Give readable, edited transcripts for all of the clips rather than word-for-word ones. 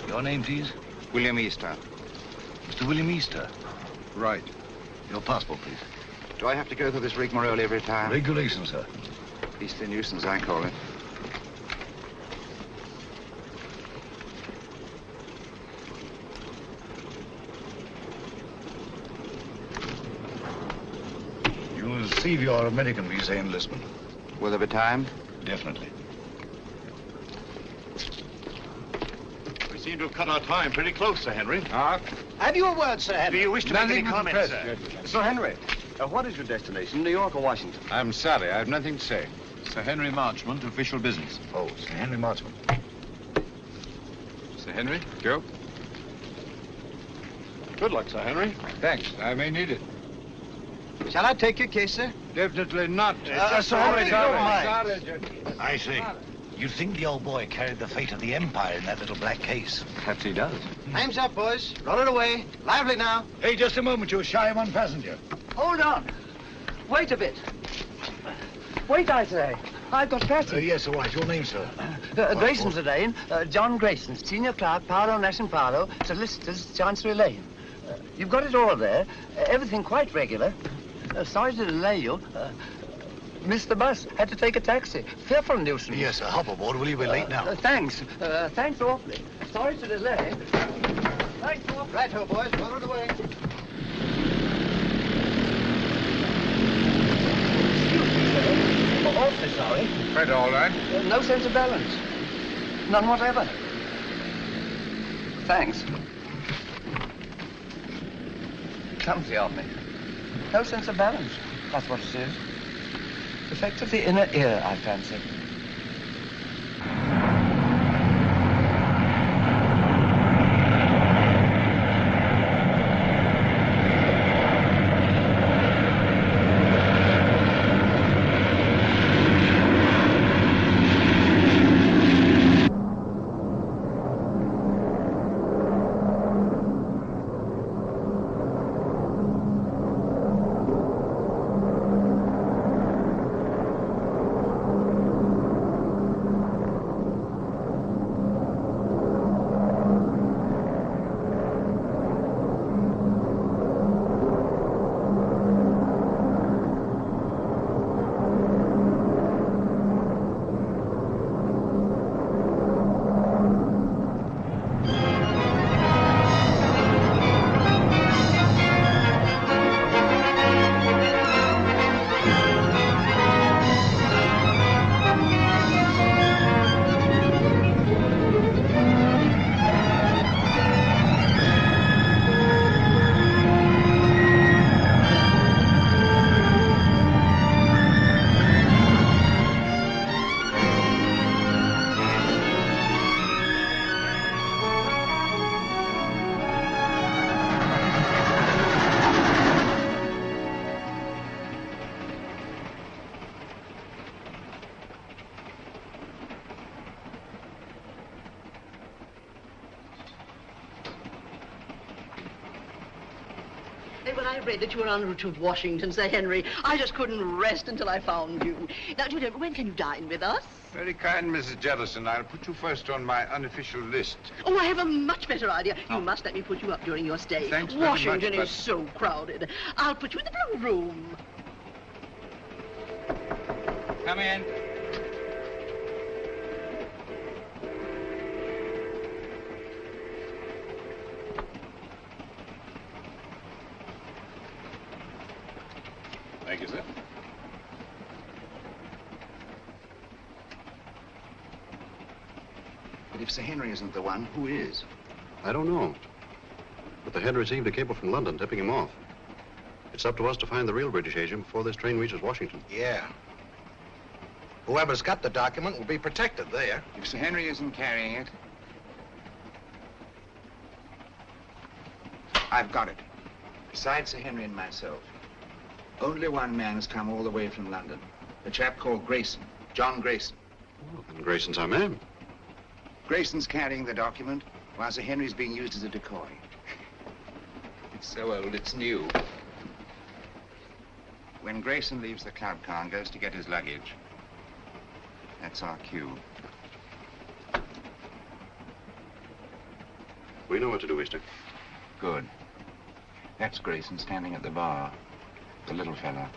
Your name, please? William Easter. Mr. William Easter? Right. Your passport, please. Do I have to go through this rigmarole every time? Regulation, sir. Beastly nuisance, I call it. You will receive your American visa in Lisbon. Will there be time? Definitely. We seem to have cut our time pretty close, Sir Henry. Have you a word, Sir Henry? Do you wish to make any comments, sir? Sir Henry, what is your destination, New York or Washington? I'm sorry, I have nothing to say. Sir Henry Marchmont, official business. Oh, Sir Henry Marchmont. Sir Henry, go. Good luck, Sir Henry. Thanks, I may need it. Shall I take your case, sir? Definitely not. Sir Henry, don't mind. I see. You think the old boy carried the fate of the Empire in that little black case? Perhaps he does. Time's up, boys. Roll it away. Lively now. Hey, just a moment. You're shy of one passenger. Hold on. Wait a bit. Wait, I say. I've got passage. Yes, all right. Your name, sir? Grayson's the name. John Grayson, senior clerk, Paro Nash and Paro, solicitors, Chancery Lane. You've got it all there. Everything quite regular. Sorry to delay you. Missed the bus. Had to take a taxi. Fearful nuisance. Yes, sir. Hop aboard. Will you be late now? Thanks. Thanks awfully. Sorry to delay. Thanks awfully. Right-ho, boys. Roll it away. Excuse me, sir. Awfully sorry. Quite all right. No sense of balance. None whatever. Thanks. Clumsy of me. No sense of balance. That's what it is. Effect of the inner ear, I fancy. I read that you were en route to Washington, Sir Henry, I just couldn't rest until I found you. Now, do you know, when can you dine with us? Very kind, Mrs. Jellison. I'll put you first on my unofficial list. Oh, I have a much better idea. You must let me put you up during your stay. Thanks very much, Washington but- is so crowded. I'll put you in the blue room. Come in. Thank you, sir. But if Sir Henry isn't the one, who is? I don't know. But the head received a cable from London tipping him off. It's up to us to find the real British agent before this train reaches Washington. Yeah. Whoever's got the document will be protected there. If Sir Henry isn't carrying it... I've got it. Besides Sir Henry and myself, only one man has come all the way from London. A chap called Grayson, John Grayson. Well, then Grayson's our man. Grayson's carrying the document, while Sir Henry's being used as a decoy. It's so old, it's new. When Grayson leaves the club car and goes to get his luggage, that's our cue. We know what to do, Easter. Good. That's Grayson standing at the bar. The little fella.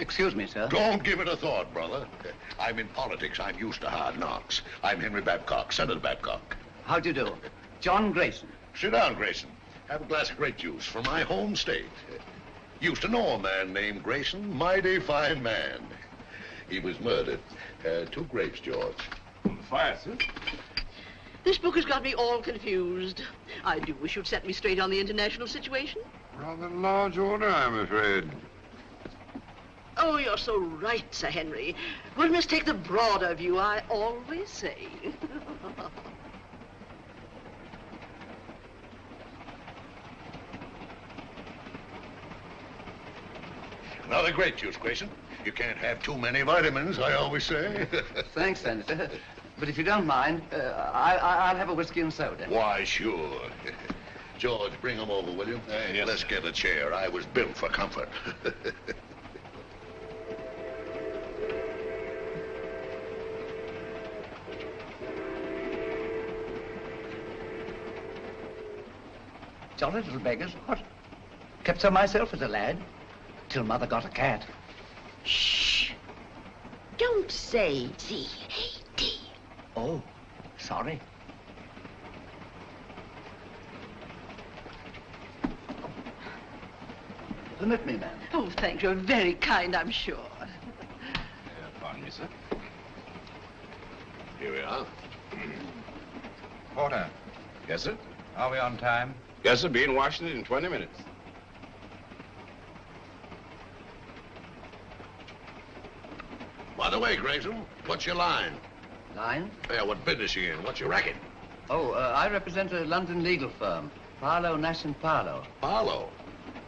Excuse me, sir. Don't give it a thought, brother. I'm in politics. I'm used to hard knocks. I'm Henry Babcock, Senator Babcock. How do you do? John Grayson. Sit down, Grayson. Have a glass of grape juice from my home state. Used to know a man named Grayson, mighty fine man. He was murdered. 2 grapes, George. On the fire, sir. This book has got me all confused. I do wish you'd set me straight on the international situation. Rather large order, I'm afraid. Oh, you're so right, Sir Henry. One must take the broader view, I always say. Another grape juice, Grayson. You can't have too many vitamins, I always say. Thanks, Senator. But if you don't mind, I'll have a whiskey and soda. Why, sure. George, bring him over, will you? Yes, Let's sir. get a chair. I was built for comfort. Jolly little beggars, what? Kept so myself as a lad, till Mother got a cat. Shh. Don't say Z-A-D. Oh, sorry. Permit me, ma'am. Oh, thank you. Very kind, I'm sure. Pardon me, sir. Here we are. Porter, Yes, sir. are we on time? Yes, sir. Be in Washington in 20 minutes. By the way, Grayson, what's your line? Line? Yeah, what business you in? What's your racket? Oh, I represent a London legal firm, Barlow, Nash & Barlow. Barlow.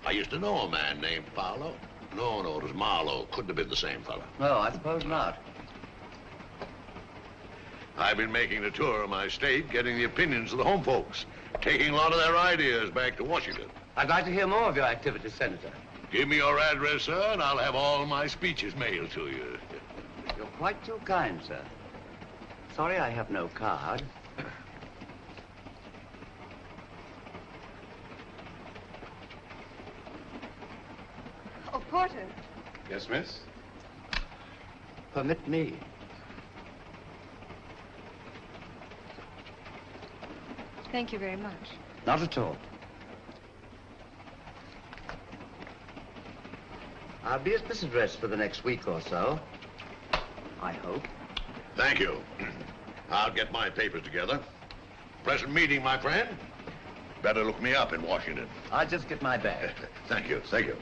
I used to know a man named Barlow. No, it was Marlowe. Couldn't have been the same fella. No, I suppose not. I've been making the tour of my state, getting the opinions of the home folks, taking a lot of their ideas back to Washington. I'd like to hear more of your activities, Senator. Give me your address, sir, and I'll have all my speeches mailed to you. You're quite too kind, sir. Sorry I have no card. Oh, Porter. Yes, miss? Permit me. Thank you very much. Not at all. I'll be at this address for the next week or so. I hope. Thank you. I'll get my papers together. Pleasant meeting, my friend. Better look me up in Washington. I'll just get my bag. Thank you, thank you.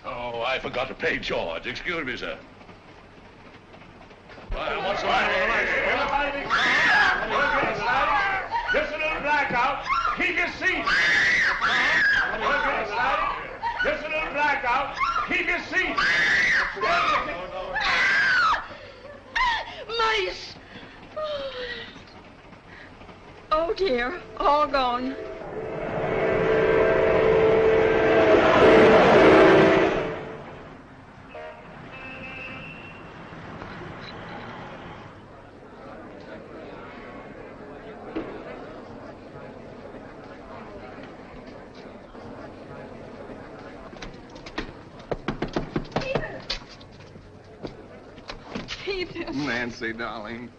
Oh, I forgot to pay George. Excuse me, sir. What's the matter with the lights? Keep your seat. Just a little blackout. Keep your seat. Mice! Oh, dear. All gone. Nancy, darling.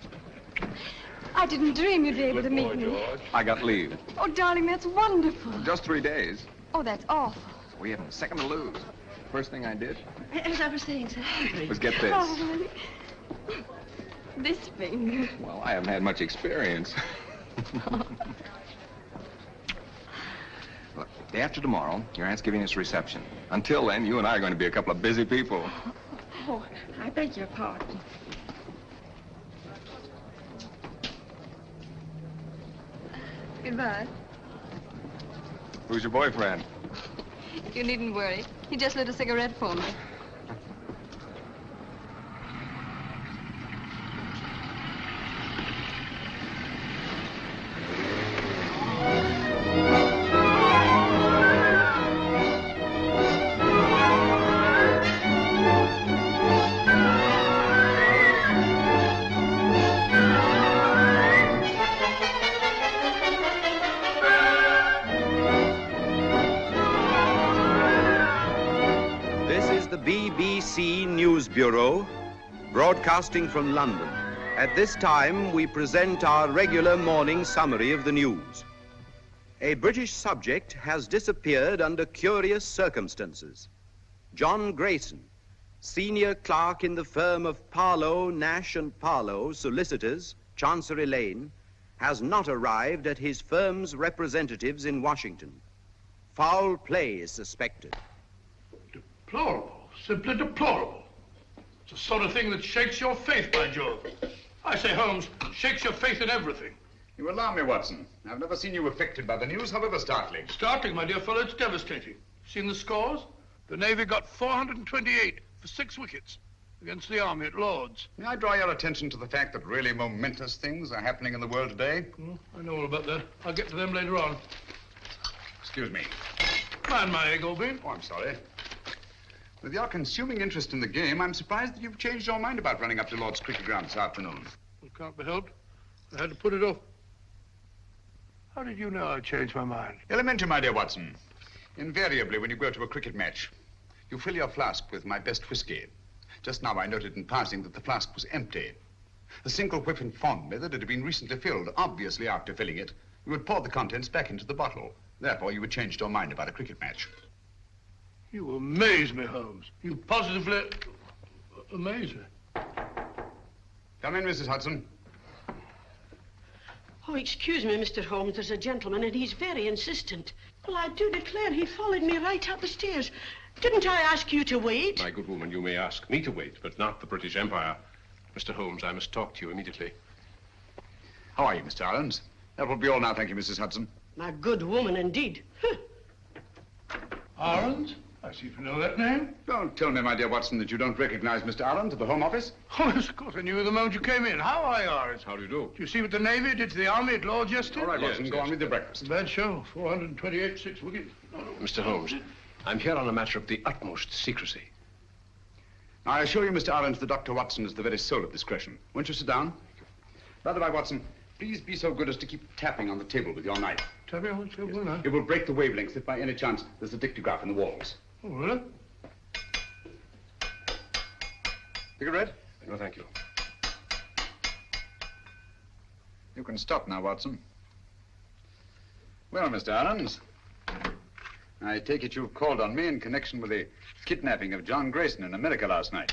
I didn't dream you'd be able to meet me. I got leave. Oh, darling, that's wonderful. Just 3 days. Oh, that's awful. We haven't a second to lose. First thing I did As I was saying, sir. was get this. Oh, honey. This finger. Well, I haven't had much experience. Look, day after tomorrow, your aunt's giving us a reception. Until then, you and I are going to be a couple of busy people. Oh, I beg your pardon. Goodbye. Who's your boyfriend? You needn't worry. He just lit a cigarette for me. BBC News Bureau, broadcasting from London. At this time, we present our regular morning summary of the news. A British subject has disappeared under curious circumstances. John Grayson, senior clerk in the firm of Parlow, Nash and Parlow, solicitors, Chancery Lane, has not arrived at his firm's representatives in Washington. Foul play is suspected. Deplorable. Simply deplorable. It's the sort of thing that shakes your faith, by Jove. I say, Holmes, shakes your faith in everything. You alarm me, Watson. I've never seen you affected by the news, however startling. Startling, my dear fellow, it's devastating. Seen the scores? The Navy got 428 for 6 wickets against the Army at Lord's. May I draw your attention to the fact that really momentous things are happening in the world today? I know all about that. I'll get to them later on. Excuse me. Mind my egg, Oldby. Oh, I'm sorry. With your consuming interest in the game, I'm surprised that you've changed your mind about running up to Lord's cricket ground this afternoon. It can't be helped. I had to put it off. How did you know I changed my mind? Elementary, my dear Watson. Invariably, when you go to a cricket match, you fill your flask with my best whiskey. Just now I noted in passing that the flask was empty. The single whiff informed me that it had been recently filled. Obviously, after filling it, you would pour the contents back into the bottle. Therefore, you had changed your mind about a cricket match. You amaze me, Holmes. You positively amaze me. Come in, Mrs. Hudson. Oh, excuse me, Mr. Holmes. There's a gentleman, and he's very insistent. Well, I do declare he followed me right up the stairs. Didn't I ask you to wait? My good woman, you may ask me to wait, but not the British Empire. Mr. Holmes, I must talk to you immediately. How are you, Mr. Ahrens? That will be all now, thank you, Mrs. Hudson. My good woman, indeed. Ahrens? I seem to know that name. Don't tell me, my dear Watson, that you don't recognize Mr. Ahrens at the Home Office. Oh, yes, of course. I knew you the moment you came in. How are you, Ahrens? How do you do? Did you see what the Navy did to the Army at Lord's yesterday? All right, Watson, go on with your breakfast. Bad show. 428, 6 wickets. Mr. Holmes, I'm here on a matter of the utmost secrecy. Now, I assure you, Mr. Ahrens, that Dr. Watson is the very soul of discretion. Won't you sit down? By the way, Watson, please be so good as to keep tapping on the table with your knife. Tapping on the table, no? It will break the wavelengths if by any chance there's a dictograph in the walls. Oh, really? Cigarette? No, thank you. You can stop now, Watson. Well, Mr. Ahrens, I take it you've called on me in connection with the kidnapping of John Grayson in America last night.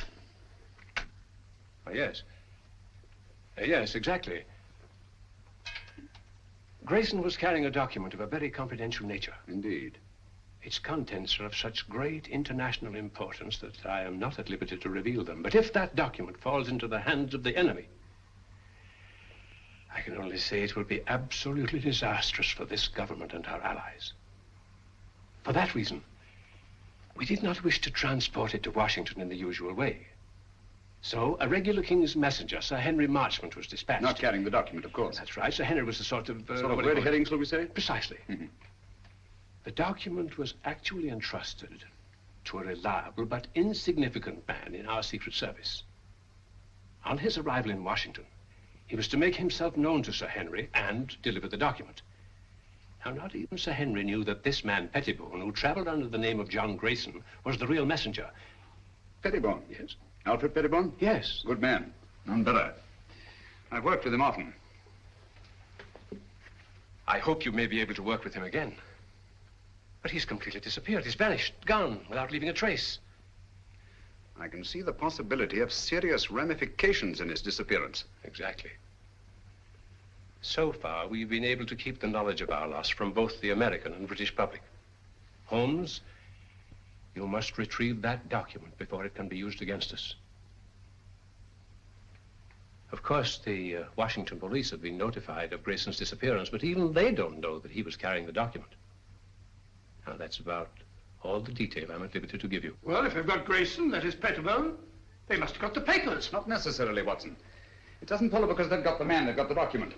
Yes. Yes, exactly. Grayson was carrying a document of a very confidential nature. Indeed. Its contents are of such great international importance that I am not at liberty to reveal them. But if that document falls into the hands of the enemy, I can only say it will be absolutely disastrous for this government and our allies. For that reason, we did not wish to transport it to Washington in the usual way. So, a regular King's messenger, Sir Henry Marchmont, was dispatched. Not carrying the document, of course. That's right. Sir Henry was a sort of... sort of red herring, shall we say? Precisely. The document was actually entrusted to a reliable but insignificant man in our Secret Service. On his arrival in Washington, he was to make himself known to Sir Henry and deliver the document. Now, not even Sir Henry knew that this man, Pettibone, who traveled under the name of John Grayson, was the real messenger. Pettibone? Yes. Alfred Pettibone? Yes. Good man. None better. I've worked with him often. I hope you may be able to work with him again. But he's completely disappeared. He's vanished, gone, without leaving a trace. I can see the possibility of serious ramifications in his disappearance. Exactly. So far, we've been able to keep the knowledge of our loss from both the American and British public. Holmes, you must retrieve that document before it can be used against us. Of course, the Washington police have been notified of Grayson's disappearance, but even they don't know that he was carrying the document. Now, that's about all the detail I'm at liberty to give you. Well, if they've got Grayson, that is Pettibone, they must have got the papers. Not necessarily, Watson. It doesn't follow because they've got the man, they've got the document.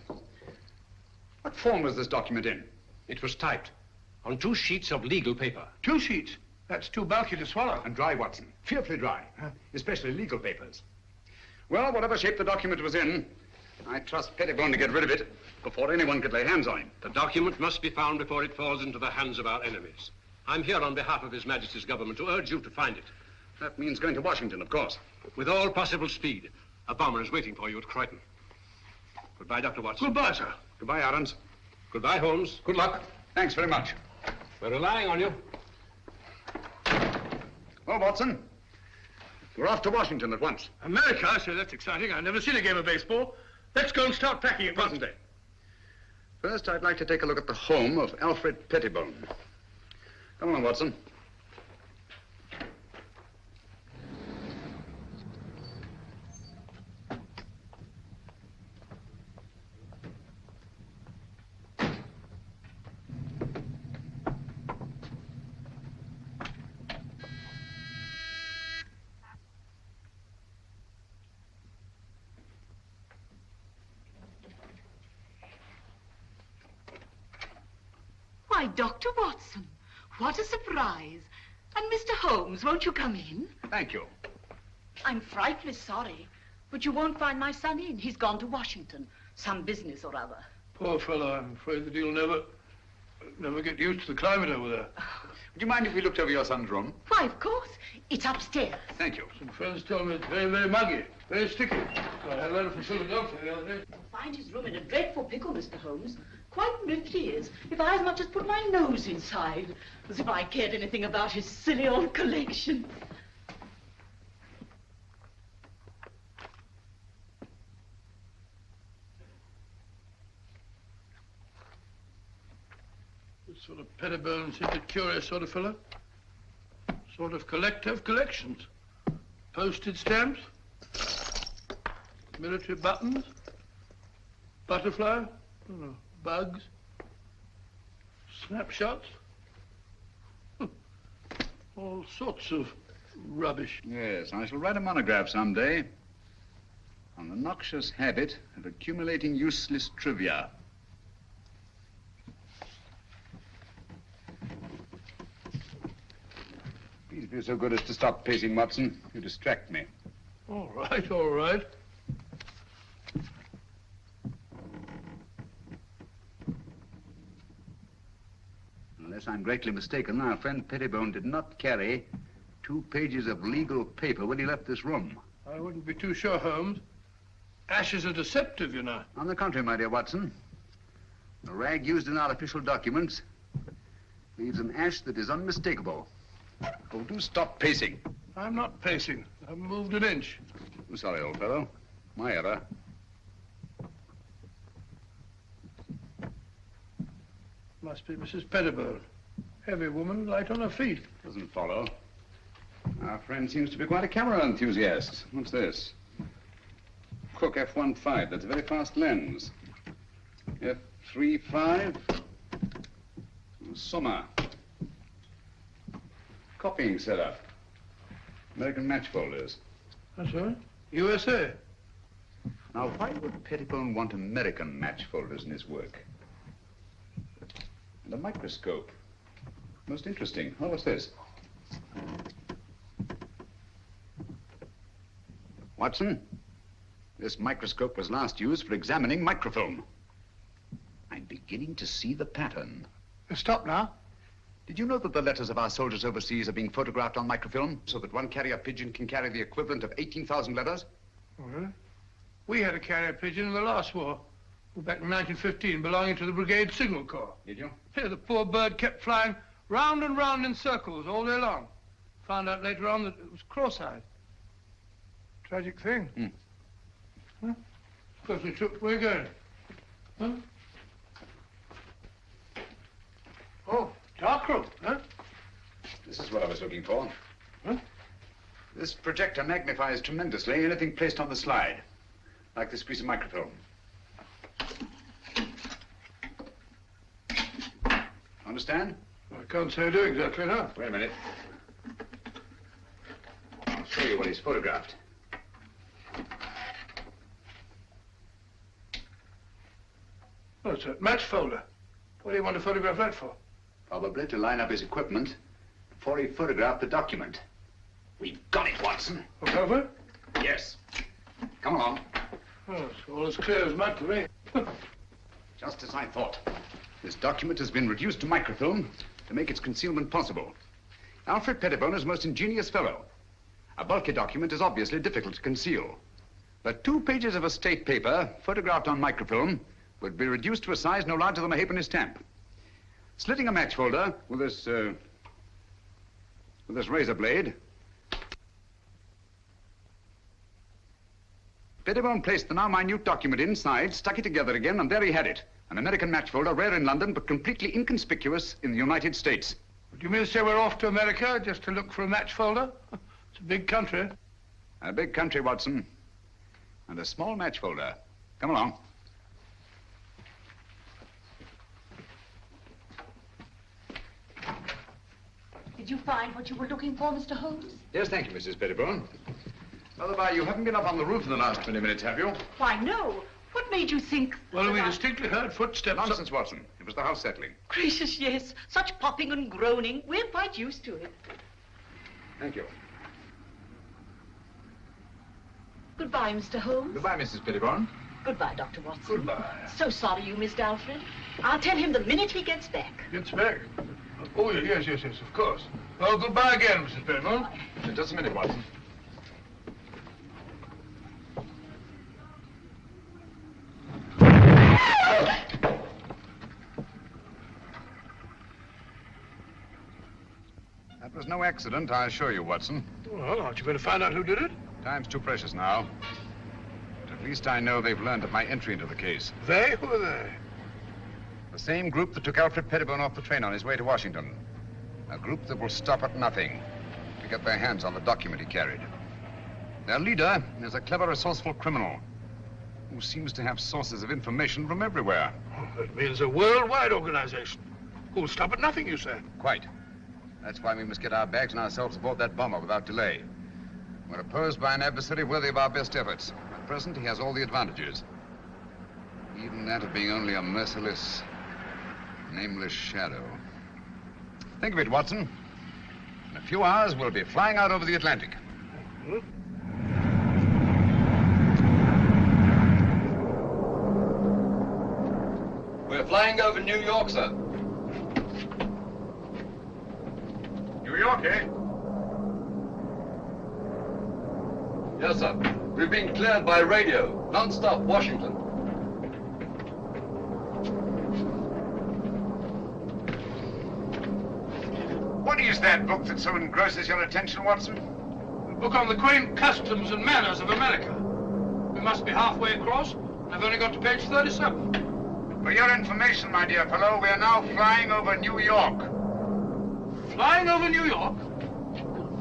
What form was this document in? It was typed on 2 sheets of legal paper. 2 sheets? That's too bulky to swallow. And dry, Watson. Fearfully dry. Especially legal papers. Well, whatever shape the document was in, I trust Pettibone to get rid of it before anyone could lay hands on him. The document must be found before it falls into the hands of our enemies. I'm here on behalf of His Majesty's government to urge you to find it. That means going to Washington, of course. With all possible speed. A bomber is waiting for you at Croydon. Goodbye, Dr. Watson. Goodbye, sir. Goodbye, Ahrens. Goodbye, Holmes. Good luck. Thanks very much. We're relying on you. Well, Watson, we're off to Washington at once. America? I say, that's exciting. I've never seen a game of baseball. Let's go and start packing at present day. First, I'd like to take a look at the home of Alfred Pettibone. Come along, Watson. Why, Dr. Watson, what a surprise. And Mr. Holmes, won't you come in? Thank you. I'm frightfully sorry, but you won't find my son in. He's gone to Washington. Some business or other. Poor fellow, I'm afraid that he'll never get used to the climate over there. Would you mind if we looked over your son's room? Why, of course. It's upstairs. Thank you. Some friends told me it's very, very muggy, very sticky. I had a letter from Philadelphia the other day. You'll find his room in a dreadful pickle, Mr. Holmes. Quite nifty is, if I as much as put my nose inside. As if I cared anything about his silly old collection. This sort of Pettibone seems a curious sort of fellow. Sort of collector of collections. Postage stamps, military buttons, butterfly, bugs, snapshots, all sorts of rubbish. Yes, I shall write a monograph someday on the noxious habit of accumulating useless trivia. Please be so good as to stop pacing, Watson. You distract me. All right, all right. Unless I'm greatly mistaken, our friend Pettibone did not carry 2 pages of legal paper when he left this room. I wouldn't be too sure, Holmes. Ashes are deceptive, you know. On the contrary, my dear Watson, the rag used in our official documents leaves an ash that is unmistakable. Oh, do stop pacing. I'm not pacing. I've moved an inch. I'm sorry, old fellow. My error. Must be Mrs. Pettibone. Heavy woman, light on her feet. Doesn't follow. Our friend seems to be quite a camera enthusiast. What's this? Cook F1.5. That's a very fast lens. F35. Summer. Copying setup. American match folders. That's right. USA. Now, why would Pettibone want American match folders in his work? And a microscope. Most interesting. Oh, what's this? Watson, this microscope was last used for examining microfilm. I'm beginning to see the pattern. Stop now. Did you know that the letters of our soldiers overseas are being photographed on microfilm so that one carrier pigeon can carry the equivalent of 18,000 letters? Oh, really? We had a carrier pigeon in the last war. Back in 1915, belonging to the Brigade Signal Corps. Did you? Yeah, the poor bird kept flying round and round in circles all day long. Found out later on that it was cross-eyed. Tragic thing. Huh? Because we took... Where are you going? Huh? Oh, dark room, huh? This is what I was looking for. Huh? This projector magnifies tremendously anything placed on the slide, like this piece of microfilm. Understand? I can't say I do exactly, no. Wait a minute. I'll show you what he's photographed. Oh, it's a match folder. What do you want to photograph that for? Probably to line up his equipment before he photographed the document. We've got it, Watson. What's over? Yes. Come along. Oh, it's all as clear as mud to me. Just as I thought. This document has been reduced to microfilm to make its concealment possible. Alfred Pettibone is a most ingenious fellow. A bulky document is obviously difficult to conceal. But 2 pages of a state paper, photographed on microfilm, would be reduced to a size no larger than a halfpenny stamp. Slitting a match folder with this razor blade, Pettibone placed the now minute document inside, stuck it together again, and there he had it. An American match folder, rare in London, but completely inconspicuous in the United States. Do you mean to say we're off to America just to look for a match folder? It's a big country. A big country, Watson. And a small match folder. Come along. Did you find what you were looking for, Mr. Holmes? Yes, thank you, Mrs. Pettibone. By you haven't been up on the roof in the last 20 minutes, have you? Why, no. What made you think... Well, we distinctly heard footsteps. Nonsense, Watson. It was the house settling. Gracious, yes. Such popping and groaning. We're quite used to it. Thank you. Goodbye, Mr. Holmes. Goodbye, Mrs. Pettibone. Goodbye, Dr. Watson. Goodbye. So sorry you missed Alfred. I'll tell him the minute he gets back. Gets back? Oh, yes, of course. Well, goodbye again, Mrs. Pettibone. Just a minute, Watson. That was no accident, I assure you, Watson. Well, aren't you going to find out who did it? Time's too precious now. But at least I know they've learned of my entry into the case. They? Who are they? The same group that took Alfred Pettibone off the train on his way to Washington. A group that will stop at nothing to get their hands on the document he carried. Their leader is a clever, resourceful criminal who seems to have sources of information from everywhere. Oh, that means a worldwide organization. Who'll stop at nothing, you say? Quite. That's why we must get our bags and ourselves aboard that bomber without delay. We're opposed by an adversary worthy of our best efforts. At present, he has all the advantages. Even that of being only a merciless, nameless shadow. Think of it, Watson. In a few hours, we'll be flying out over the Atlantic. We're flying over New York, sir. New York, eh? Yes, sir. We've been cleared by radio. Non-stop, Washington. What is that book that so engrosses your attention, Watson? The book on the quaint customs and manners of America. We must be halfway across. I've only got to page 37. For your information, my dear fellow, we are now flying over New York. Flying over New York?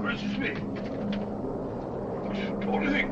Gracious me. What do you think?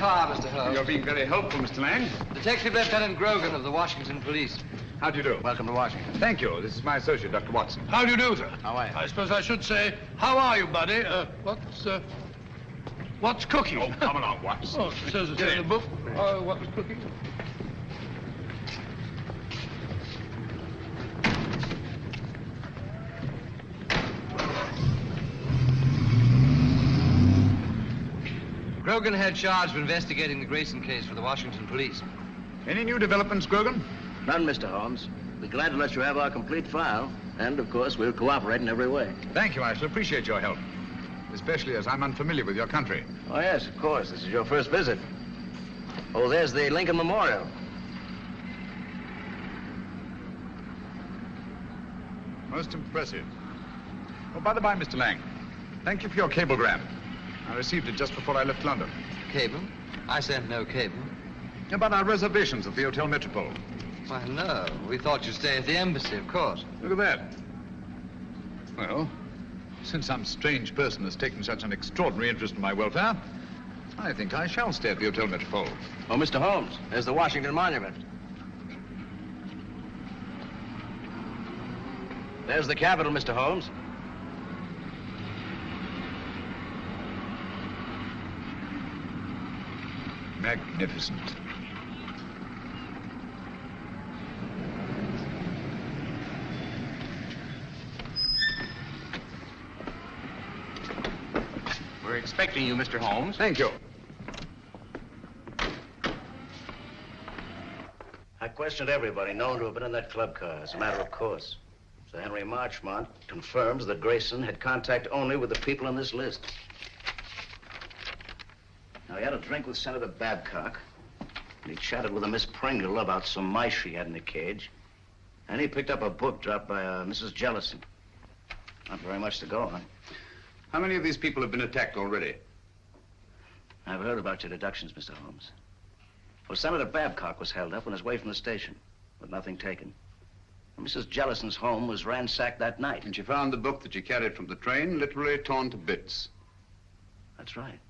car, Mr. Holmes. You're being very helpful, Mr. Lang. Detective Lieutenant Grogan of the Washington Police. How do you do? Welcome to Washington. Thank you. This is my associate, Dr. Watson. How do you do, sir? How are you? I suppose I should say, how are you, buddy? What's cooking? Oh, come along, Watson. Oh, it says it's in the book. What's cooking? Grogan had charge of investigating the Grayson case for the Washington Police. Any new developments, Grogan? None, Mr. Holmes. We're glad to let you have our complete file. And, of course, we'll cooperate in every way. Thank you. I shall appreciate your help. Especially as I'm unfamiliar with your country. Oh, yes, of course. This is your first visit. Oh, there's the Lincoln Memorial. Most impressive. Oh, by the by, Mr. Lang, thank you for your cablegram. I received it just before I left London. Cable? I sent no cable. About our reservations at the Hotel Metropole. Why, no. We thought you'd stay at the embassy, of course. Look at that. Well, since some strange person has taken such an extraordinary interest in my welfare, I think I shall stay at the Hotel Metropole. Oh, Mr. Holmes, there's the Washington Monument. There's the Capitol, Mr. Holmes. Magnificent. We're expecting you, Mr. Holmes. Thank you. I questioned everybody known to have been in that club car, as a matter of course. Sir Henry Marchmont confirms that Grayson had contact only with the people on this list. Now, he had a drink with Senator Babcock, and he chatted with a Miss Pringle about some mice she had in the cage, and he picked up a book dropped by Mrs. Jellison. Not very much to go on. How many of these people have been attacked already? I've heard about your deductions, Mr. Holmes. Well, Senator Babcock was held up on his way from the station, with nothing taken. And Mrs. Jellison's home was ransacked that night. And she found the book that she carried from the train literally torn to bits. That's right.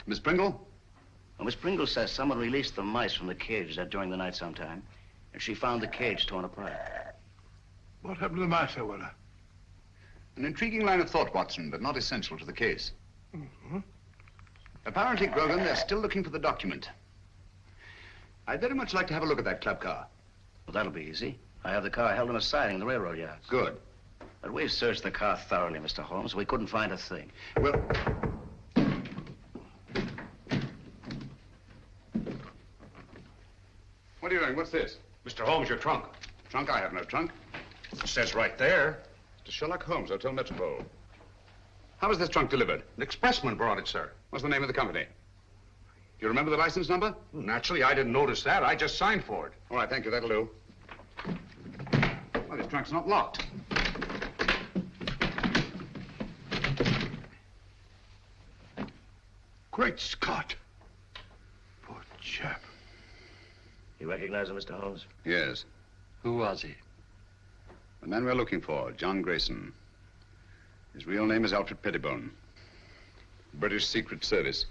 Miss Pringle? Well, Miss Pringle says someone released the mice from the cage during the night sometime, and she found the cage torn apart. What happened to the mice, Sir Weller? An intriguing line of thought, Watson, but not essential to the case. Apparently, Grogan, they're still looking for the document. I'd very much like to have a look at that club car. Well, that'll be easy. I have the car held in a siding in the railroad yards. Good. But we've searched the car thoroughly, Mr. Holmes. We couldn't find a thing. Well... What are you doing? What's this? Mr. Holmes, your trunk. Trunk? I have no trunk. It says right there. To Sherlock Holmes, Hotel Metropole. How was this trunk delivered? An expressman brought it, sir. What's the name of the company? Do you remember the license number? Naturally, I didn't notice that. I just signed for it. All right, thank you. That'll do. Well, this trunk's not locked. Great Scott. Poor chap. You recognize him, Mr. Holmes? Yes. Who was he? The man we're looking for, John Grayson. His real name is Alfred Pettibone. British Secret Service.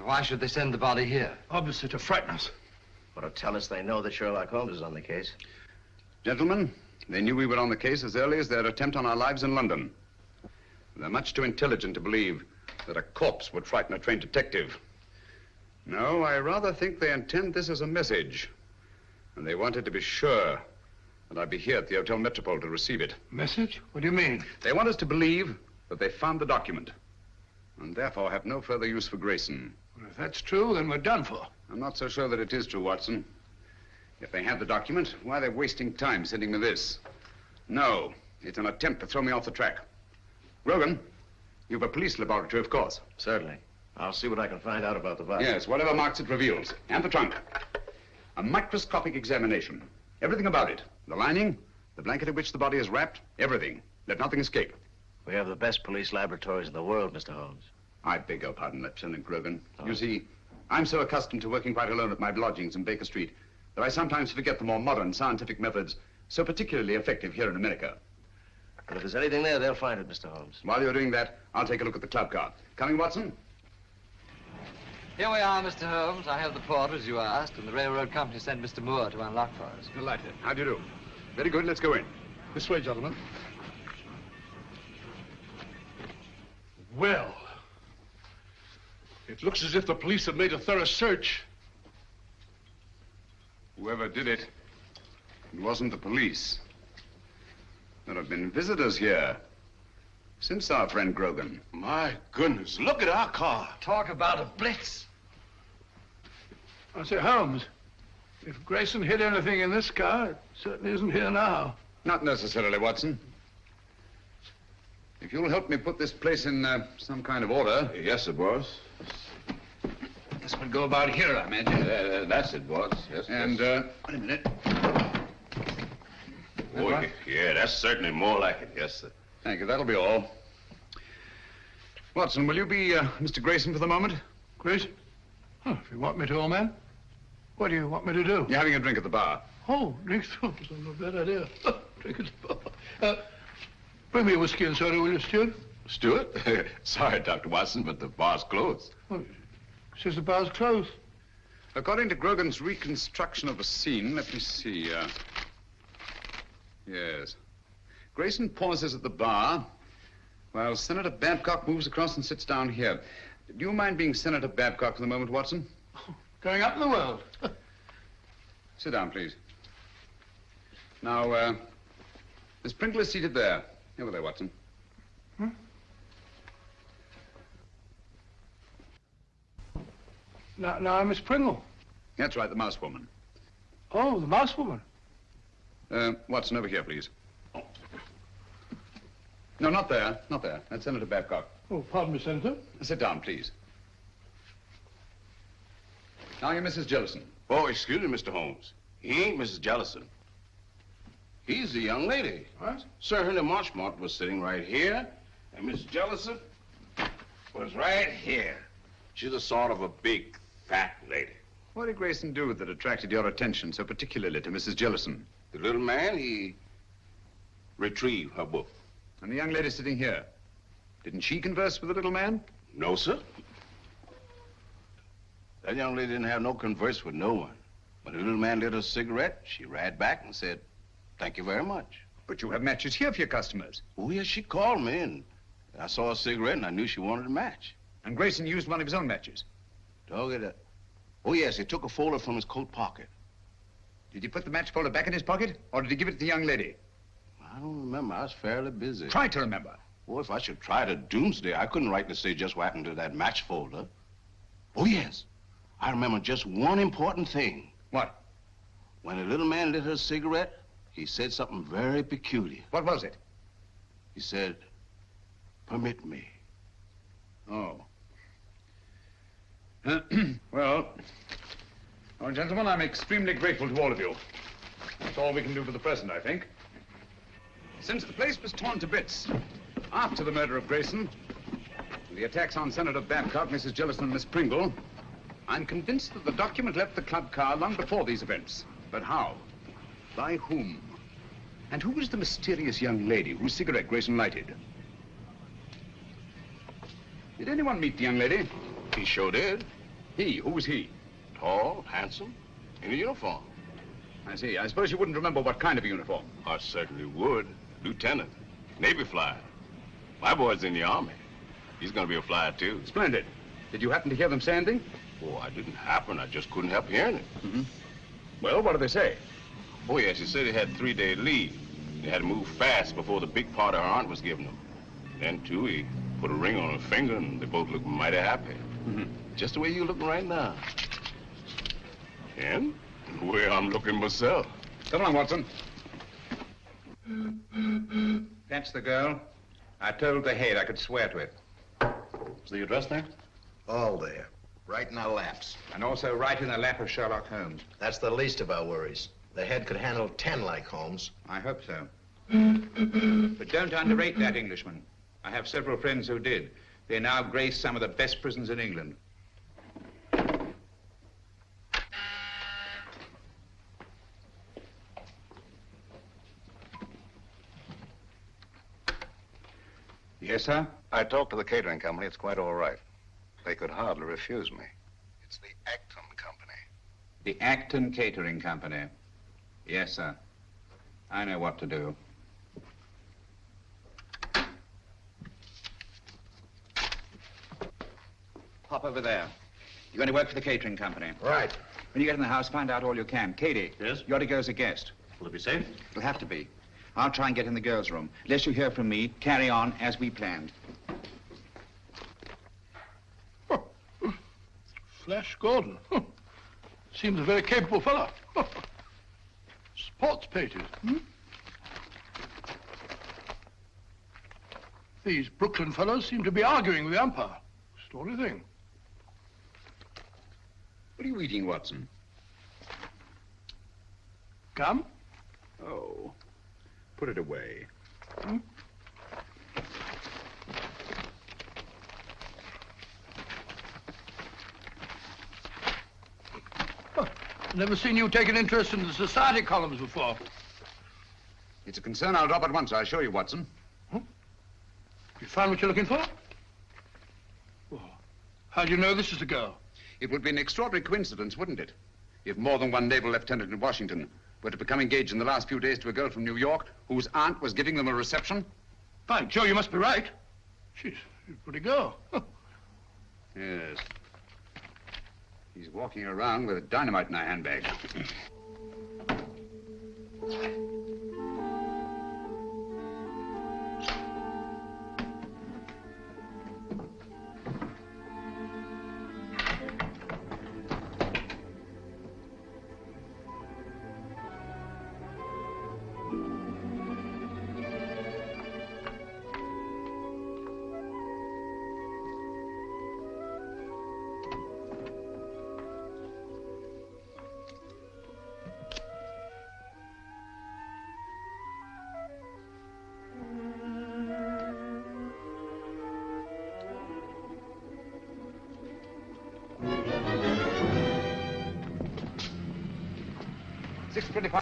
Why should they send the body here? Obviously to frighten us. Or to tell us they know that Sherlock Holmes is on the case. Gentlemen, they knew we were on the case as early as their attempt on our lives in London. They're much too intelligent to believe that a corpse would frighten a trained detective. No, I rather think they intend this as a message. And they wanted to be sure that I'd be here at the Hotel Metropole to receive it. Message? What do you mean? They want us to believe that they found the document, and therefore have no further use for Grayson. Well, if that's true, then we're done for. I'm not so sure that it is true, Watson. If they have the document, why are they wasting time sending me this? No, it's an attempt to throw me off the track. Grogan, you've a police laboratory, of course. Certainly. I'll see what I can find out about the body. Yes, whatever marks it reveals. And the trunk. A microscopic examination. Everything about it. The lining, the blanket in which the body is wrapped, everything. Let nothing escape. We have the best police laboratories in the world, Mr. Holmes. I beg your pardon, Lieutenant Grogan. You see, I'm so accustomed to working quite alone at my lodgings in Baker Street that I sometimes forget the more modern scientific methods so particularly effective here in America. But if there's anything there, they'll find it, Mr. Holmes. While you're doing that, I'll take a look at the club car. Coming, Watson? Here we are, Mr. Holmes. I have the port, as you asked, and the railroad company sent Mr. Muir to unlock for us. Delighted. How do you do? Very good. Let's go in. This way, gentlemen. Well, it looks as if the police have made a thorough search. Whoever did it, it wasn't the police. There have been visitors here since our friend Grogan. My goodness, look at our car. Talk about a blitz. I say, Holmes, if Grayson hid anything in this car, it certainly isn't here now. Not necessarily, Watson. If you'll help me put this place in some kind of order. Yes, sir, boss. This would go about here, I imagine. That's it, boss. Yes, and, yes. Wait a minute. Oh, yeah, that's certainly more like it. Yes, sir. Thank you. That'll be all. Watson, will you be Mr. Grayson for the moment? Grayson? Oh, if you want me to, old man. What do you want me to do? You're having a drink at the bar. Oh, drink? Oh, that's not a bad idea. Drink at the bar. Bring me a whiskey and soda, will you, Stewart? Stewart? Sorry, Dr. Watson, but the bar's closed. Oh, says the bar's closed. According to Grogan's reconstruction of the scene, let me see. Yes. Grayson pauses at the bar while Senator Babcock moves across and sits down here. Do you mind being Senator Babcock for the moment, Watson? Oh, going up in the world. Sit down, please. Now, Miss Pringle is seated there. Over there, Watson. Hmm? Now, Miss Pringle. That's right, the mouse woman. Oh, the mouse woman. Watson, over here, please. No, not there. Not there. That's Senator Babcock. Oh, pardon me, Senator. Sit down, please. Now you're Mrs. Jellison. Oh, excuse me, Mr. Holmes. He ain't Mrs. Jellison. He's the young lady. What? Sir Henry Marchmont was sitting right here, and Miss Jellison was right here. She's a sort of a big, fat lady. What did Grayson do that attracted your attention so particularly to Mrs. Jellison? The little man, he retrieved her book. And the young lady sitting here, didn't she converse with the little man? No, sir. That young lady didn't have no converse with no one. When the little man lit her cigarette, she ran back and said, "Thank you very much." But you have matches here for your customers. Oh, yes, she called me, and I saw a cigarette, and I knew she wanted a match. And Grayson used one of his own matches? Dog it. Oh, yes, he took a folder from his coat pocket. Did he put the match folder back in his pocket, or did he give it to the young lady? I don't remember. I was fairly busy. Try to remember. Well, if I should try to doomsday, I couldn't rightly say just what happened to that match folder. Oh, yes. I remember just one important thing. What? When the little man lit her cigarette, he said something very peculiar. What was it? He said, "Permit me." Oh. Well, gentlemen, I'm extremely grateful to all of you. That's all we can do for the present, I think. Since the place was torn to bits after the murder of Grayson, and the attacks on Senator Babcock, Mrs. Jellison, and Miss Pringle, I'm convinced that the document left the club car long before these events. But how? By whom? And who was the mysterious young lady whose cigarette Grayson lighted? Did anyone meet the young lady? He sure did. He? Who was he? Tall, handsome, in a uniform. I see. I suppose you wouldn't remember what kind of a uniform. I certainly would. Lieutenant, Navy flyer. My boy's in the Army. He's going to be a flyer, too. Splendid. Did you happen to hear them say anything? Oh, I didn't happen. I just couldn't help hearing it. Mm-hmm. Well, what did they say? Oh, yes, he said he had 3-day leave. They had to move fast before the big part her aunt was giving them. Then, too, he put a ring on her finger, and they both looked mighty happy. Mm-hmm. Just the way you're looking right now. And the way I'm looking myself. Come on, Watson. That's the girl. I told the head I could swear to it. Is the address there? All there. Right in our laps. And also right in the lap of Sherlock Holmes. That's the least of our worries. The head could handle 10 like Holmes. I hope so. But don't underrate that Englishman. I have several friends who did. They now grace some of the best prisons in England. Yes, sir? I talked to the catering company. It's quite all right. They could hardly refuse me. It's the Acton Company. The Acton Catering Company. Yes, sir. I know what to do. Pop over there. You're going to work for the catering company. Right. When you get in the house, find out all you can. Cady. Yes? You're to go as a guest. Will it be safe? It'll have to be. I'll try and get in the girls' room. Unless you hear from me, carry on as we planned. Flash Gordon. Seems a very capable fellow. Sports pages. These Brooklyn fellows seem to be arguing with the umpire. Story thing. What are you eating, Watson? Gum? Oh. Put it away. Never seen you take an interest in the society columns before. It's a concern I'll drop at once, I assure you, Watson. You found what you're looking for? Well, how do you know this is the girl? It would be an extraordinary coincidence, wouldn't it? If more than one naval lieutenant in Washington were to become engaged in the last few days to a girl from New York whose aunt was giving them a reception. By Joe, you must be right. She's a pretty girl. Yes. He's walking around with dynamite in her handbag.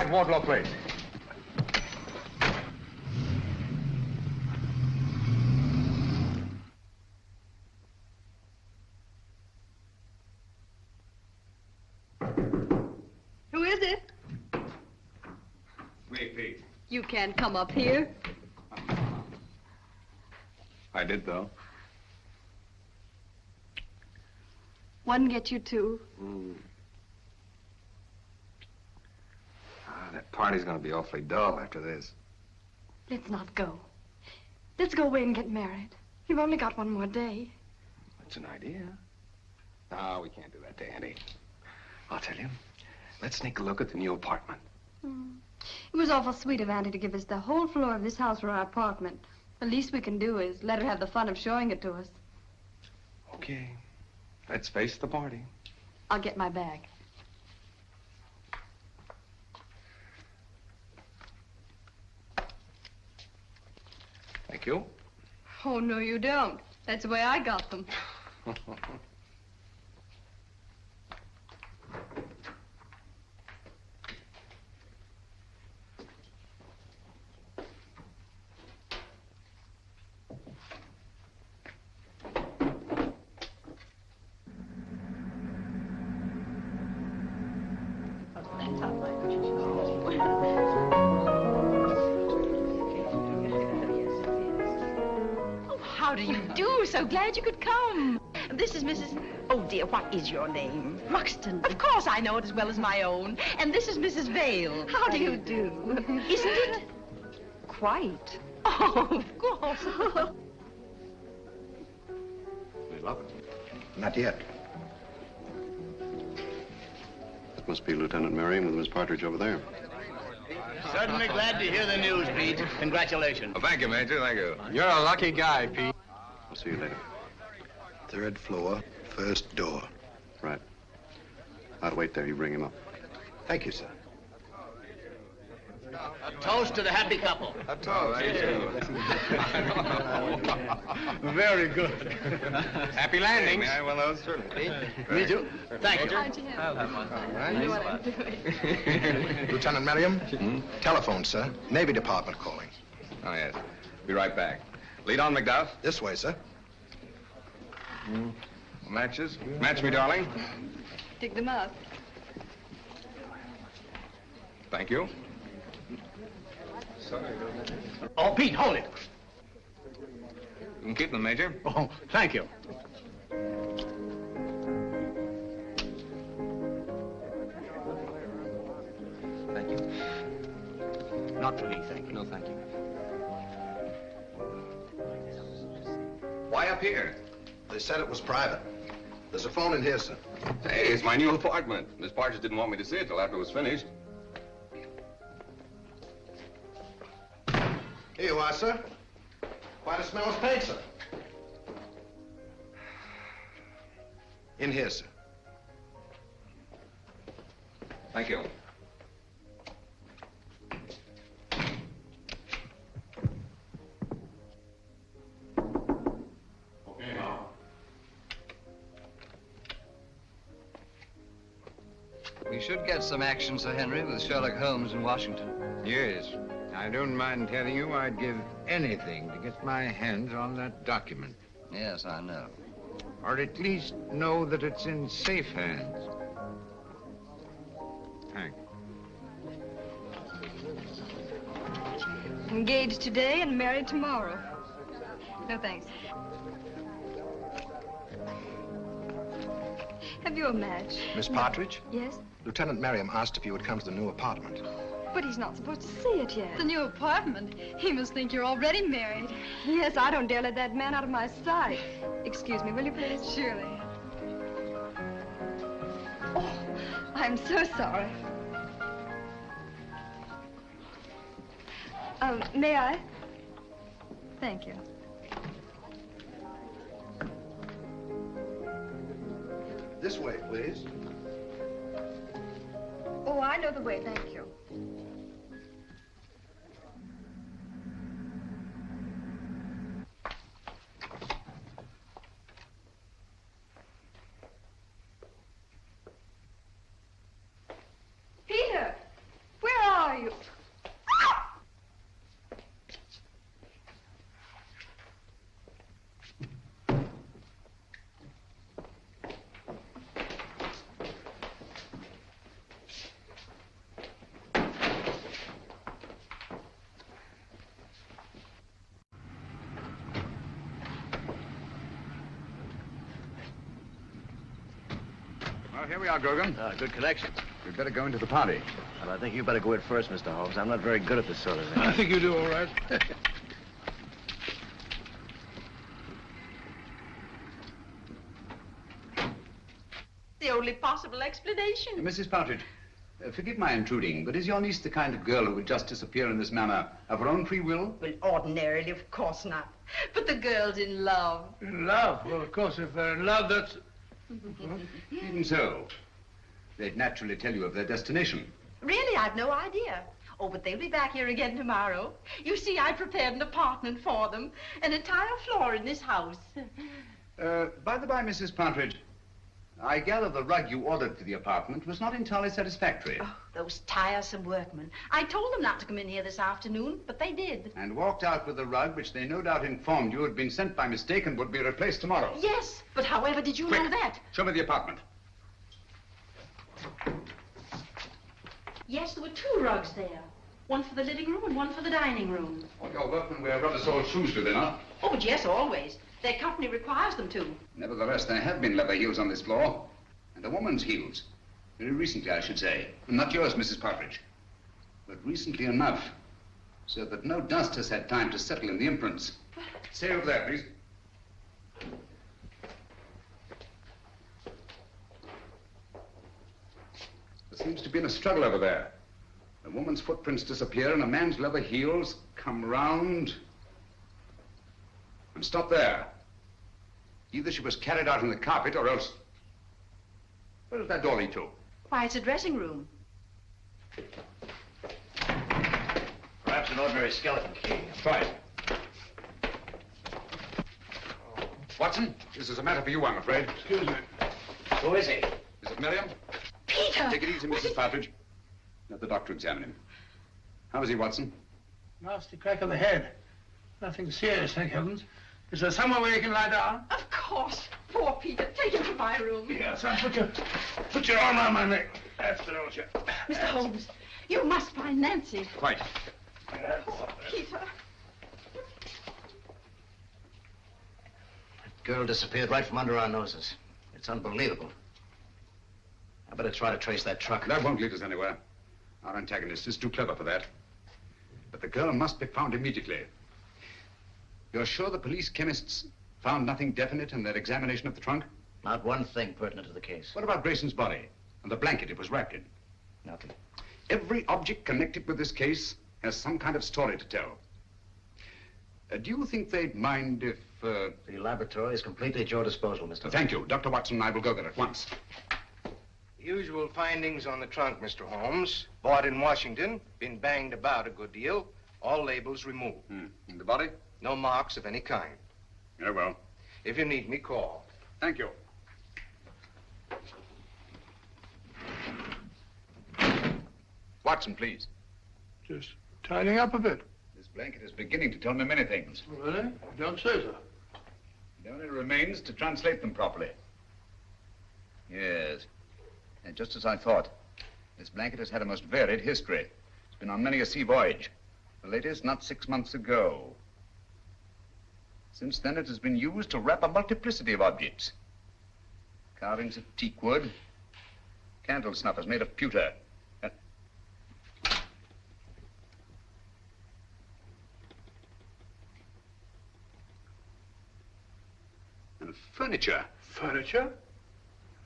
Wardlaw Place. Who is it? Me, Pete. You can't come up here. I did, though. One get you two. That party's gonna be awfully dull after this. Let's not go. Let's go away and get married. You've only got one more day. That's an idea. No, we can't do that to Andy. I'll tell you. Let's sneak a look at the new apartment. It was awful sweet of Auntie to give us the whole floor of this house for our apartment. The least we can do is let her have the fun of showing it to us. Okay. Let's face the party. I'll get my bag. Thank you. Oh, no, you don't. That's the way I got them. How do you do? So glad you could come. This is Mrs. Oh, dear, what is your name? Ruxton. Of course, I know it as well as my own. And this is Mrs. Vale. How do you do? Isn't it? Quite. Oh, of course. Any luck? Not yet. That must be Lieutenant Merriam with Miss Partridge over there. Certainly glad to hear the news, Pete. Congratulations. Well, thank you, Major. Thank you. You're a lucky guy, Pete. I'll see you later. 3rd floor, 1st door. Right. I'll wait there. You bring him up. Thank you, sir. A toast to the happy couple. A toast. Very good. Happy landings. Yeah, well, those certainly. Me too. Thank you. How'd you have? I know what I'm doing. Lieutenant Merriam? Telephone, sir. Navy Department calling. Oh, yes. Be right back. Lead on, McDuff. This way, sir. Matches? Match me, darling. Dig them up. Thank you. Oh, Pete, hold it. You can keep them, Major. Oh, thank you. Thank you. Not for me, thank you. No, thank you. Why up here? They said it was private. There's a phone in here, sir. Hey, it's my new apartment. Miss Partridge didn't want me to see it till after it was finished. Here you are, sir. Quite a smell of paint, sir. In here, sir. Thank you. We should get some action, Sir Henry, with Sherlock Holmes in Washington. Yes. I don't mind telling you I'd give anything to get my hands on that document. Yes, I know. Or at least know that it's in safe hands. Thanks. Engaged today and married tomorrow. No thanks. Have you a match? Miss Partridge? Yes? Lieutenant Merriam asked if you would come to the new apartment. But he's not supposed to see it yet. The new apartment? He must think you're already married. Yes, I don't dare let that man out of my sight. Excuse me, will you please? Surely. Oh, I'm so sorry. May I? Thank you. This way, please. Oh, I know the way, thank you. Peter, where are you? Well, here we are, Grogan. Good connection. We'd better go into the party. Well, I think you better go in first, Mr. Holmes. I'm not very good at this sort of thing. I think you do all right. The only possible explanation. Mrs. Partridge, forgive my intruding, but is your niece the kind of girl who would just disappear in this manner of her own free will? Well, ordinarily, of course not. But the girl's in love. In love? Well, of course, if they're in love, that's... Even so, they'd naturally tell you of their destination. Really, I've no idea. Oh, but they'll be back here again tomorrow. You see, I prepared an apartment for them. An entire floor in this house. By the by, Mrs. Partridge, I gather the rug you ordered for the apartment was not entirely satisfactory. Oh, those tiresome workmen. I told them not to come in here this afternoon, but they did. And walked out with the rug, which they no doubt informed you had been sent by mistake and would be replaced tomorrow. Yes, but however did you Quick, know that? show me the apartment. Yes, there were two rugs there. One for the living room and one for the dining room. All your workmen wear rubber-soled shoes, do they not? Oh, but yes, always. Their company requires them to. Nevertheless, there have been leather heels on this floor. And a woman's heels. Very recently, I should say. Not yours, Mrs. Partridge. But recently enough, so that no dust has had time to settle in the imprints. Stay over there, please. There seems to be a struggle over there. A woman's footprints disappear and a man's leather heels come round and stop there. Either she was carried out in the carpet or else... Where does that door lead to? Why, it's a dressing room. Perhaps an ordinary skeleton key. Try it. Watson, this is a matter for you, I'm afraid. Excuse me. Who is he? Is it Merriam? Peter! Take it easy, Mrs. Partridge. Let the doctor examine him. How is he, Watson? Nasty crack on the head. Nothing serious, thank heavens. Is there somewhere where you can lie down? Of course. Poor Peter. Take him to my room. Yeah, son, put your arm around my neck. That's the old chap. Mr. Holmes, you must find Nancy. Quite. Poor Peter. Girl disappeared right from under our noses. It's unbelievable. I better try to trace that truck. That won't lead us anywhere. Our antagonist is too clever for that. But the girl must be found immediately. You're sure the police chemists found nothing definite in their examination of the trunk? Not one thing pertinent to the case. What about Grayson's body and the blanket it was wrapped in? Nothing. Every object connected with this case has some kind of story to tell. Do you think they'd mind if... The laboratory is completely at your disposal, Mr. Thank you. Dr. Watson and I will go there at once. Usual findings on the trunk, Mr. Holmes. Bought in Washington, been banged about a good deal. All labels removed. And the body? No marks of any kind. Very well. If you need me, call. Thank you. Watson, please. Just tidying up a bit. This blanket is beginning to tell me many things. Really? You don't say so. It only remains to translate them properly. Yes. And just as I thought, this blanket has had a most varied history. It's been on many a sea voyage. The latest not 6 months ago. Since then, it has been used to wrap a multiplicity of objects. Carvings of teak wood, candle snuffers made of pewter. And furniture. Furniture?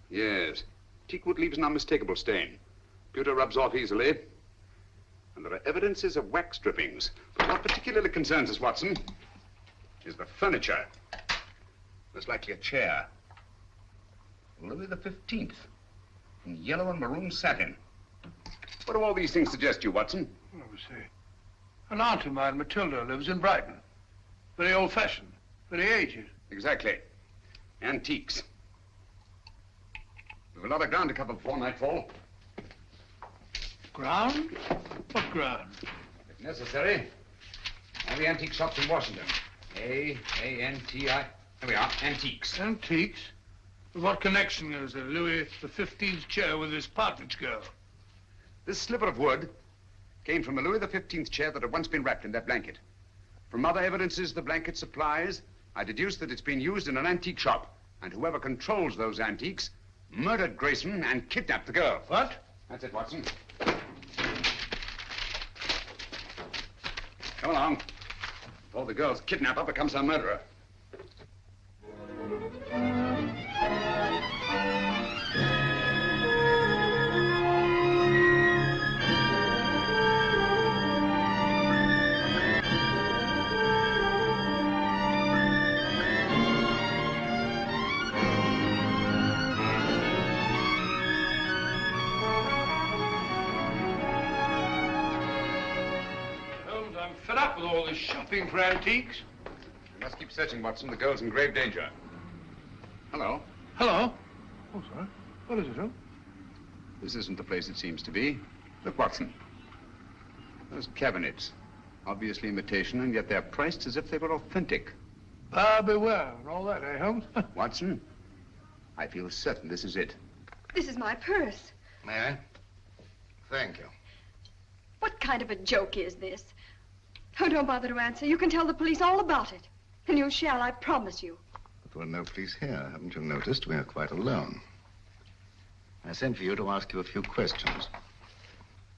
Yes. Teakwood leaves an unmistakable stain. Pewter rubs off easily. And there are evidences of wax drippings. But what particularly concerns us, Watson, is the furniture. Most likely a chair. Louis the 15th. In yellow and maroon satin. What do all these things suggest you, Watson? Let me see. An aunt of mine, Matilda, lives in Brighton. Very old-fashioned. Very aged. Exactly. Antiques. We've a lot of ground to cover before nightfall. Ground? What ground? If necessary, all the antique shops in Washington. A-N-T-I. Here we are, antiques. Antiques? But what connection is there, Louis the 15th chair with this Partridge girl? This sliver of wood came from a Louis the 15th chair that had once been wrapped in that blanket. From other evidences the blanket supplies, I deduced that it's been used in an antique shop. And whoever controls those antiques murdered Grayson and kidnapped the girl. What? That's it, Watson. Come along. Before the girl's kidnapper becomes her murderer. Fed up with all this shopping for antiques. We must keep searching, Watson. The girl's in grave danger. Hello. Hello? Oh, sorry. What is it, huh? This isn't the place it seems to be. Look, Watson. Those cabinets. Obviously imitation, and yet they're priced as if they were authentic. Beware and all that, eh, Holmes? Watson, I feel certain this is it. This is my purse. May I? Thank you. What kind of a joke is this? Oh, don't bother to answer. You can tell the police all about it. And you shall, I promise you. But there are no police here. Haven't you noticed? We are quite alone. I sent for you to ask you a few questions.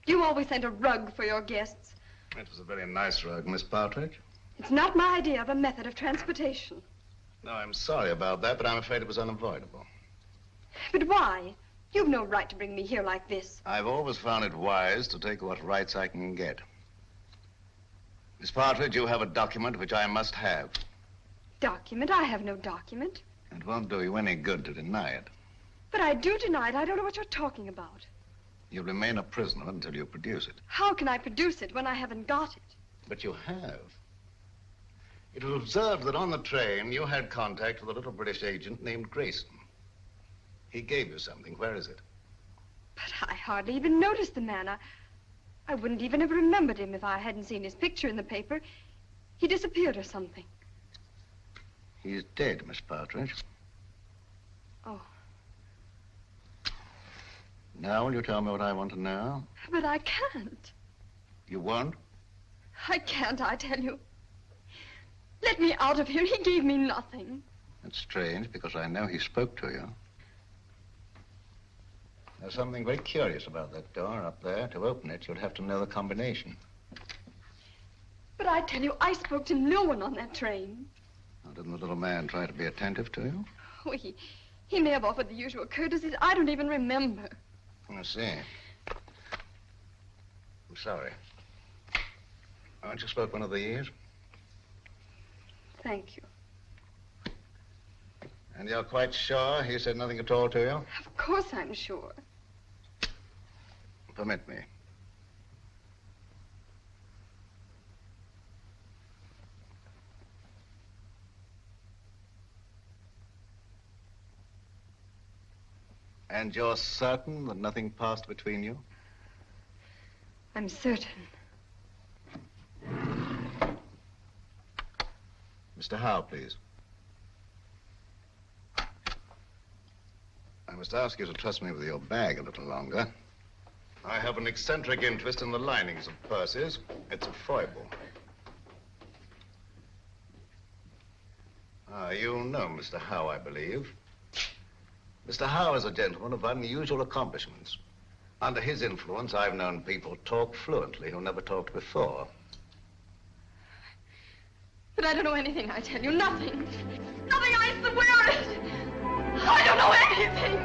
You always send a rug for your guests. It was a very nice rug, Miss Partridge. It's not my idea of a method of transportation. No, I'm sorry about that, but I'm afraid it was unavoidable. But why? You've no right to bring me here like this. I've always found it wise to take what rights I can get. Miss Partridge, you have a document which I must have. Document? I have no document. It won't do you any good to deny it. But I do deny it. I don't know what you're talking about. You'll remain a prisoner until you produce it. How can I produce it when I haven't got it? But you have. It was observed that on the train you had contact with a little British agent named Grayson. He gave you something. Where is it? But I hardly even noticed the man. I wouldn't even have remembered him if I hadn't seen his picture in the paper. He disappeared or something. He's dead, Miss Partridge. Oh. Now will you tell me what I want to know? But I can't. You won't? I can't, I tell you. Let me out of here. He gave me nothing. That's strange, because I know he spoke to you. There's something very curious about that door up there. To open it, you'd have to know the combination. But I tell you, I spoke to no one on that train. Now, didn't the little man try to be attentive to you? Oh, he may have offered the usual courtesies. I don't even remember. I see. I'm sorry. Aren't you spoke one of these? Thank you. And you're quite sure he said nothing at all to you? Of course I'm sure. Permit me. And you're certain that nothing passed between you? I'm certain. Mr. Howe, please. I must ask you to trust me with your bag a little longer. I have an eccentric interest in the linings of purses. It's a foible. You know Mr. Howe, I believe. Mr. Howe is a gentleman of unusual accomplishments. Under his influence, I've known people talk fluently who never talked before. But I don't know anything, I tell you. Nothing. Nothing, I swear it. I don't know anything.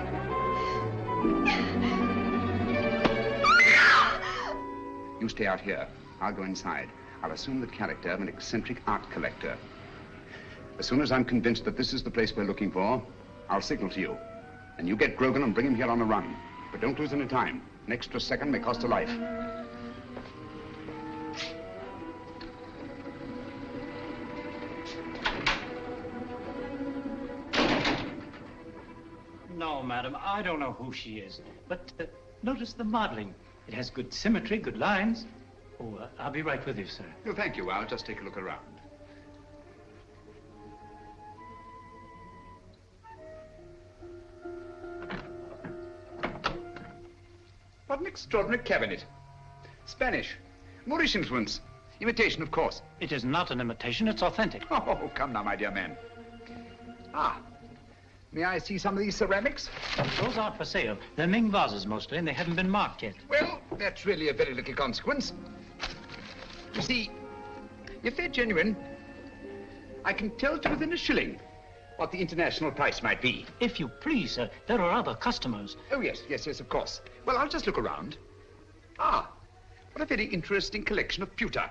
You stay out here. I'll go inside. I'll assume the character of an eccentric art collector. As soon as I'm convinced that this is the place we're looking for, I'll signal to you. And you get Grogan and bring him here on the run. But don't lose any time. An extra second may cost a life. No, madam, I don't know who she is. But notice the modeling. It has good symmetry, good lines. Oh, I'll be right with you, sir. No, thank you. I'll just take a look around. What an extraordinary cabinet. Spanish. Moorish influence. Imitation, of course. It is not an imitation, it's authentic. Oh, come now, my dear man. Ah, may I see some of these ceramics? Those aren't for sale. They're Ming vases mostly, and they haven't been marked yet. Well, that's really a very little consequence. You see, if they're genuine, I can tell to within a shilling what the international price might be. If you please, sir, there are other customers. Oh, yes, of course. Well, I'll just look around. Ah, what a very interesting collection of pewter.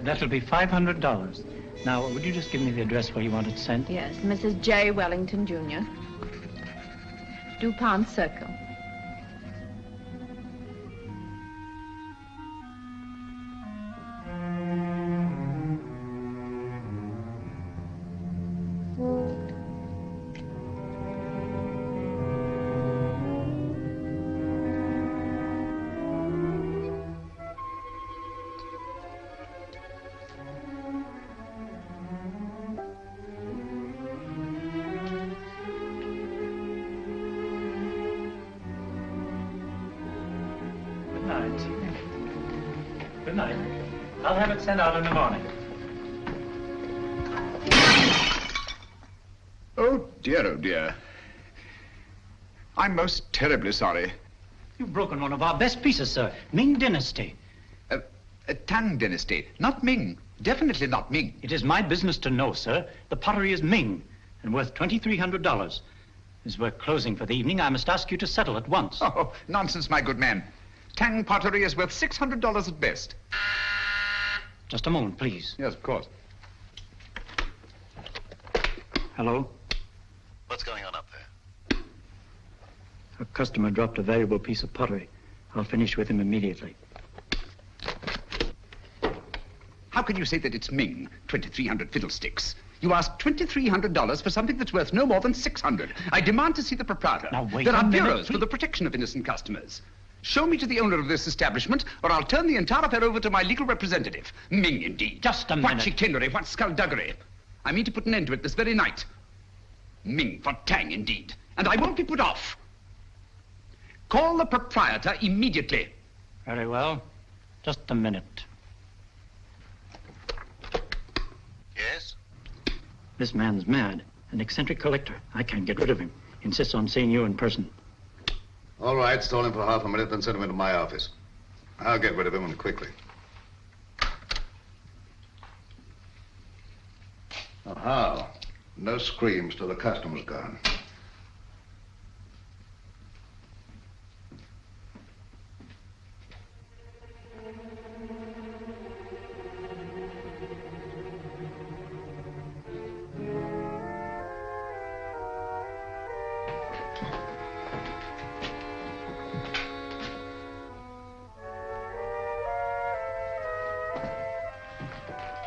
That'll be $500. Now, would you just give me the address where you want it sent? Yes, Mrs. J. Wellington, Jr. DuPont Circle. Good night. I'll have it sent out in the morning. Oh, dear. I'm most terribly sorry. You've broken one of our best pieces, sir. Ming Dynasty. Tang Dynasty. Not Ming. Definitely not Ming. It is my business to know, sir. The pottery is Ming and worth $2,300. As we're closing for the evening, I must ask you to settle at once. Oh, nonsense, my good man. Tang pottery is worth $600 at best. Just a moment, please. Yes, of course. Hello? What's going on up there? A customer dropped a valuable piece of pottery. I'll finish with him immediately. How can you say that it's Ming? 2,300 fiddlesticks. You asked $2,300 for something that's worth no more than $600. I demand to see the proprietor. Now, wait There a are minute, bureaus please. for the protection of innocent customers. Show me to the owner of this establishment, or I'll turn the entire affair over to my legal representative. Ming, indeed. Just a What minute. chicanery, what skullduggery. I mean to put an end to it this very night. Ming for Tang, indeed. And I won't be put off. Call the proprietor immediately. Very well. Just a minute. Yes? This man's mad. An eccentric collector. I can't get rid of him. Insists on seeing you in person. All right, stall him for half a minute, then send him into my office. I'll get rid of him, and quickly. Aha. No screams till the customer's gone.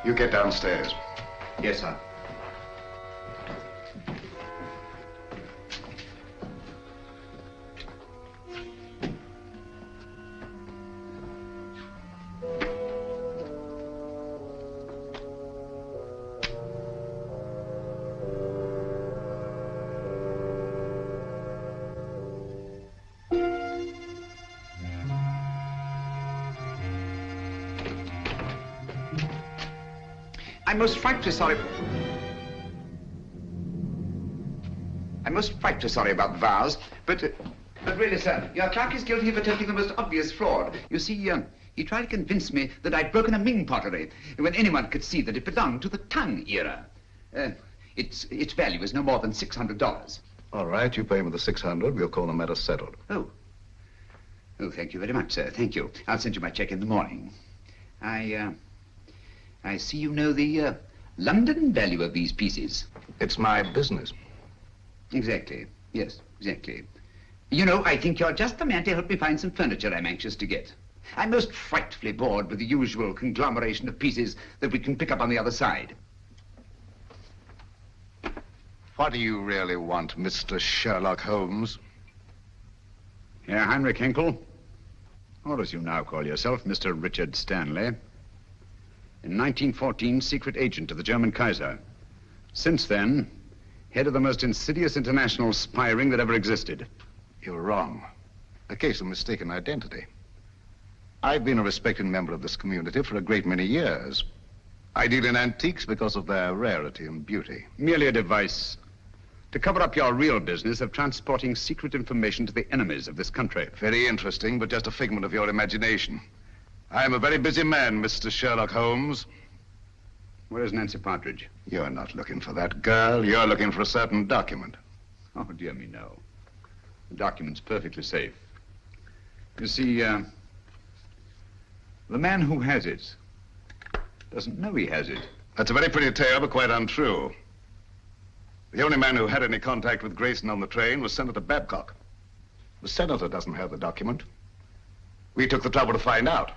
You get downstairs. Yes, sir. I'm most frightfully sorry. I'm most frightfully sorry about the vase, but really, sir, your clerk is guilty of attempting the most obvious fraud. You see, he tried to convince me that I'd broken a Ming pottery when anyone could see that it belonged to the Tang era. Its value is no more than $600. All right, you pay him the $600. We'll call the matter settled. Oh, thank you very much, sir. Thank you. I'll send you my check in the morning. I see you know the London value of these pieces. It's my business. Exactly. Yes, exactly. You know, I think you're just the man to help me find some furniture I'm anxious to get. I'm most frightfully bored with the usual conglomeration of pieces that we can pick up on the other side. What do you really want, Mr. Sherlock Holmes? Herr Heinrich Henkel, or as you now call yourself, Mr. Richard Stanley. In 1914, secret agent of the German Kaiser. Since then, head of the most insidious international spy ring that ever existed. You're wrong. A case of mistaken identity. I've been a respected member of this community for a great many years. I deal in antiques because of their rarity and beauty. Merely a device to cover up your real business of transporting secret information to the enemies of this country. Very interesting, but just a figment of your imagination. I'm a very busy man, Mr. Sherlock Holmes. Where is Nancy Partridge? You're not looking for that girl. You're looking for a certain document. Oh, dear me, no. The document's perfectly safe. You see, the man who has it doesn't know he has it. That's a very pretty tale, but quite untrue. The only man who had any contact with Grayson on the train was Senator Babcock. The senator doesn't have the document. We took the trouble to find out.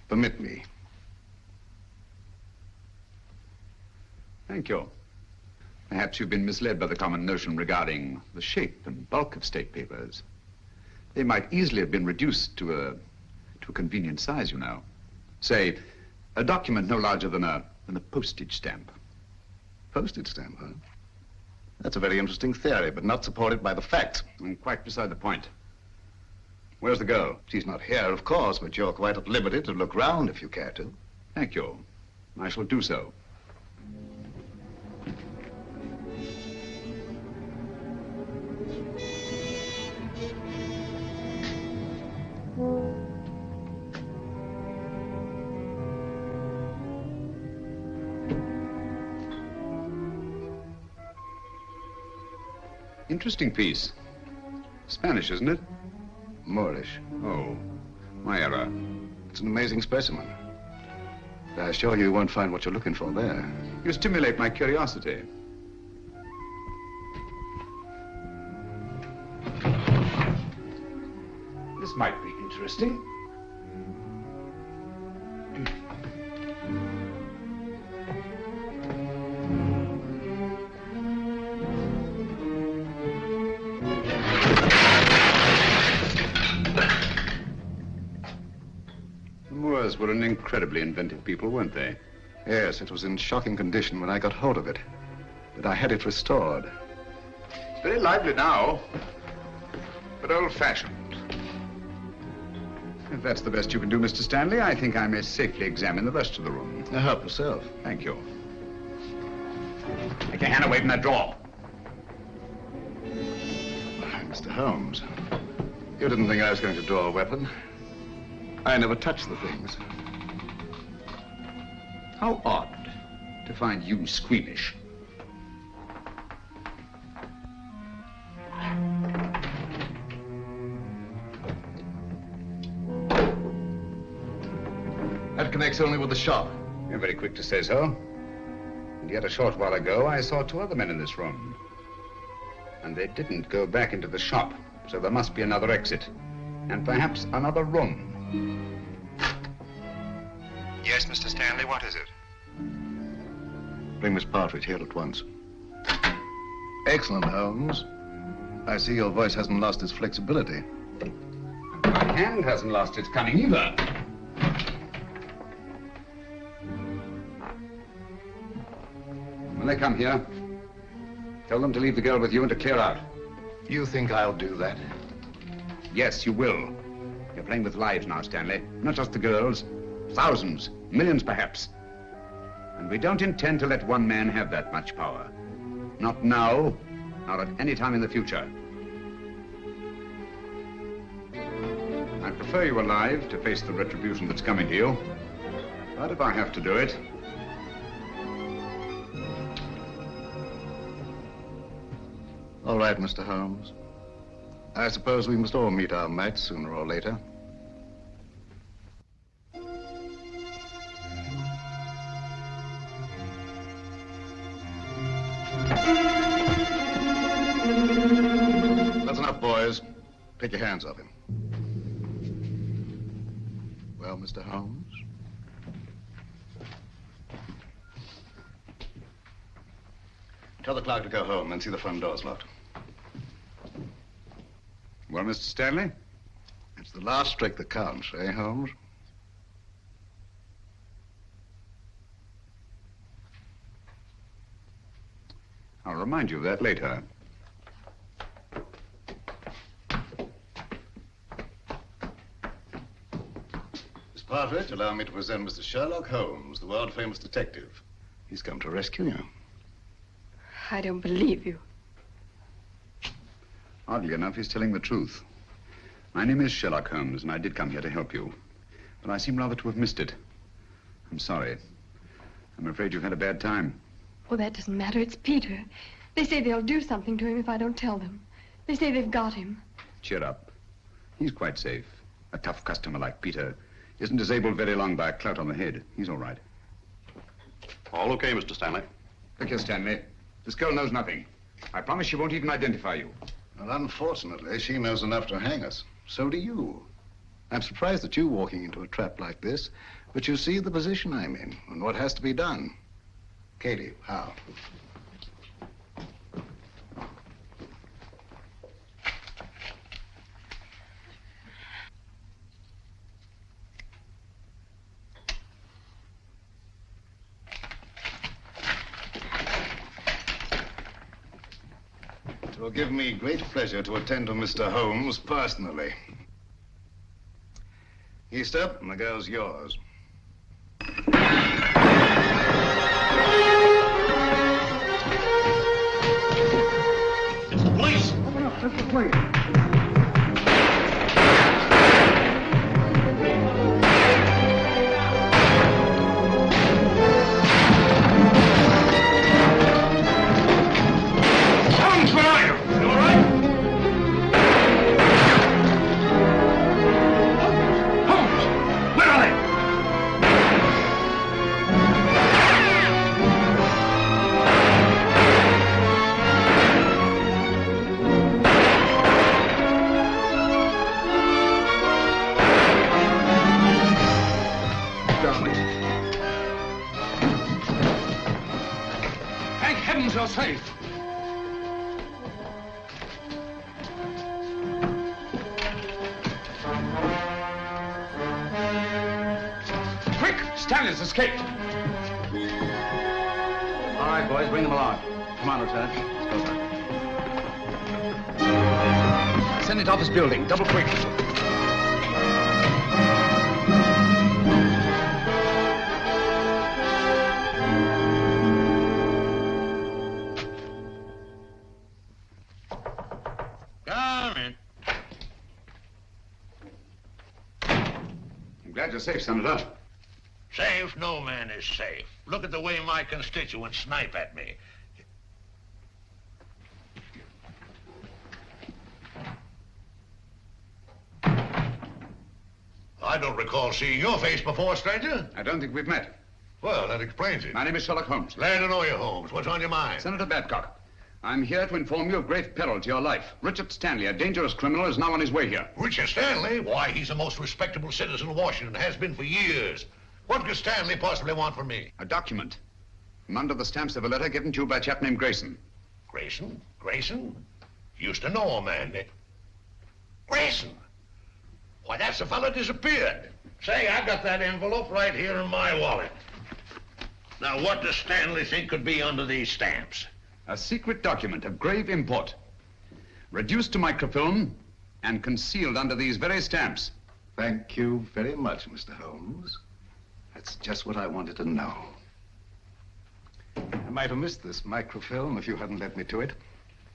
Permit me. Thank you. Perhaps you've been misled by the common notion regarding the shape and bulk of state papers. They might easily have been reduced to a convenient size, you know. Say, a document no larger than a postage stamp. Postage stamp, huh? That's a very interesting theory, but not supported by the facts. And quite beside the point. Where's the girl? She's not here, of course, but you're quite at liberty to look round if you care to. Thank you. I shall do so. Interesting piece. Spanish, isn't it? Moorish. Oh, my error. It's an amazing specimen. I assure you won't find what you're looking for there. You stimulate my curiosity. This might be interesting. The Moors were an incredibly inventive people, weren't they? Yes, it was in shocking condition when I got hold of it. But I had it restored. It's very lively now, but old-fashioned. If that's the best you can do, Mr. Stanley, I think I may safely examine the rest of the room. Help yourself. Thank you. Take your hand away from that drawer. Mr. Holmes, you didn't think I was going to draw a weapon. I never touched the things. How odd to find you squeamish. That connects only with the shop. You're very quick to say so. And yet a short while ago, I saw two other men in this room. And they didn't go back into the shop, so there must be another exit. And perhaps another room. Yes, Mr. Stanley, what is it? Bring Miss Partridge here at once. Excellent, Holmes. I see your voice hasn't lost its flexibility. My hand hasn't lost its cunning either. When they come here, tell them to leave the girl with you and to clear out. You think I'll do that? Yes, you will. You're playing with lives now, Stanley. Not just the girls. Thousands, millions perhaps. And we don't intend to let one man have that much power. Not now, nor at any time in the future. I prefer you alive to face the retribution that's coming to you. But if I have to do it... All right, Mr. Holmes. I suppose we must all meet our match sooner or later. That's enough, boys. Take your hands off him. Well, Mr. Holmes? Tell the clerk to go home and see the front door's locked. Well, Mr. Stanley? It's the last trick that counts, eh, Holmes? I'll remind you of that later. Miss Partridge, allow me to present Mr. Sherlock Holmes, the world-famous detective. He's come to rescue you. I don't believe you. Oddly enough, he's telling the truth. My name is Sherlock Holmes, and I did come here to help you. But I seem rather to have missed it. I'm sorry. I'm afraid you've had a bad time. Well, that doesn't matter. It's Peter. They say they'll do something to him if I don't tell them. They say they've got him. Cheer up. He's quite safe. A tough customer like Peter isn't disabled very long by a clout on the head. He's all right. All okay, Mr. Stanley. Look here, Stanley. This girl knows nothing. I promise she won't even identify you. Well, unfortunately, she knows enough to hang us. So do you. I'm surprised at you walking into a trap like this, but you see the position I'm in and what has to be done. Cady, Howe. It will give me great pleasure to attend to Mr. Holmes personally. Easter, and the girl's yours. It's the police! Open up, that's the police. Holmes, where are you? You all right? Stanley's escaped. All right, boys, bring them along. Come on, Lieutenant. Let's go, Bart. Send it off this building, double quick. Glad you're safe, Senator. Safe? No man is safe. Look at the way my constituents snipe at me. I don't recall seeing your face before, stranger. I don't think we've met. Well, that explains it. My name is Sherlock Holmes. Glad to know you, Holmes. What's on your mind? Senator Babcock, I'm here to inform you of grave peril to your life. Richard Stanley, a dangerous criminal, is now on his way here. Richard Stanley? Why, he's the most respectable citizen of Washington, has been for years. What could Stanley possibly want from me? A document. From under the stamps of a letter given to you by a chap named Grayson. Grayson? Grayson? Used to know a man. Grayson? Why, that's the fellow disappeared. Say, I got that envelope right here in my wallet. Now, what does Stanley think could be under these stamps? A secret document of grave import. Reduced to microfilm and concealed under these very stamps. Thank you very much, Mr. Holmes. That's just what I wanted to know. I might have missed this microfilm if you hadn't led me to it.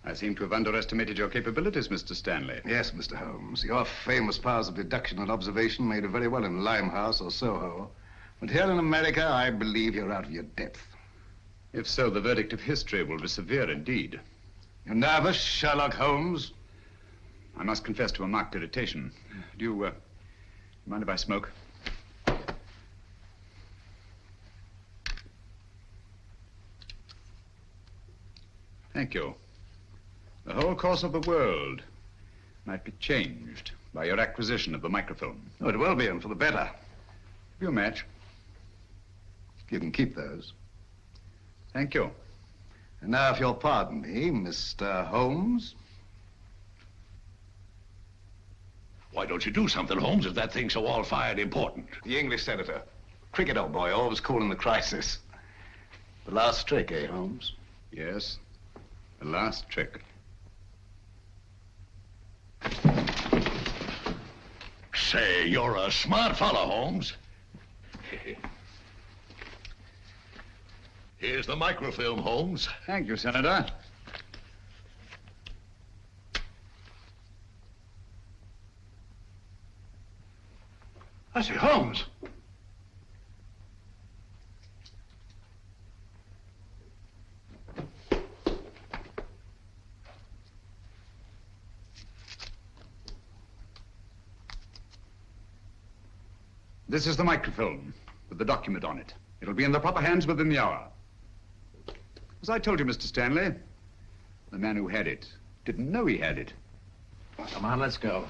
I seem to have underestimated your capabilities, Mr. Stanley. Yes, Mr. Holmes. Your famous powers of deduction and observation made it very well in Limehouse or Soho. But here in America, I believe you're out of your depth. If so, the verdict of history will be severe indeed. You nervous, Sherlock Holmes? I must confess to a marked irritation. Do you mind if I smoke? Thank you. The whole course of the world might be changed by your acquisition of the microfilm. Oh, it will be, and for the better. Give you a match. You can keep those. Thank you. And now, if you'll pardon me, Mr. Holmes. Why don't you do something, Holmes, if that thing's so all-fired important? The English senator. Cricket, old boy, always cool in the crisis. The last trick, eh, Holmes? Yes, the last trick. Say, you're a smart fellow, Holmes. Here's the microfilm, Holmes. Thank you, Senator. I say, Holmes. This is the microfilm with the document on it. It'll be in the proper hands within the hour. As I told you, Mr. Stanley, the man who had it didn't know he had it. Come on, let's go.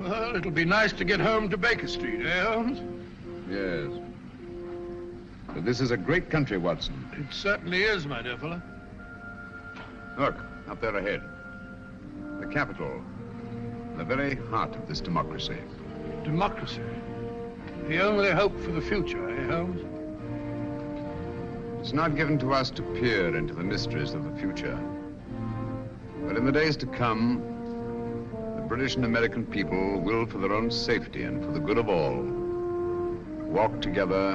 Well, it'll be nice to get home to Baker Street, eh, Holmes? Yes. But this is a great country, Watson. It certainly is, my dear fellow. Look, up there ahead. The Capitol. The very heart of this democracy. Democracy? The only hope for the future, eh, Holmes? It's not given to us to peer into the mysteries of the future. But in the days to come, the British and American people will, for their own safety and for the good of all, walk together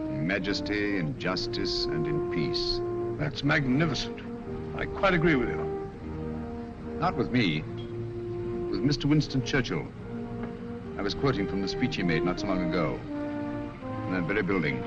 in majesty, in justice, and in peace. That's magnificent. I quite agree with you. Not with me, with Mr. Winston Churchill. I was quoting from the speech he made not so long ago, in that very building.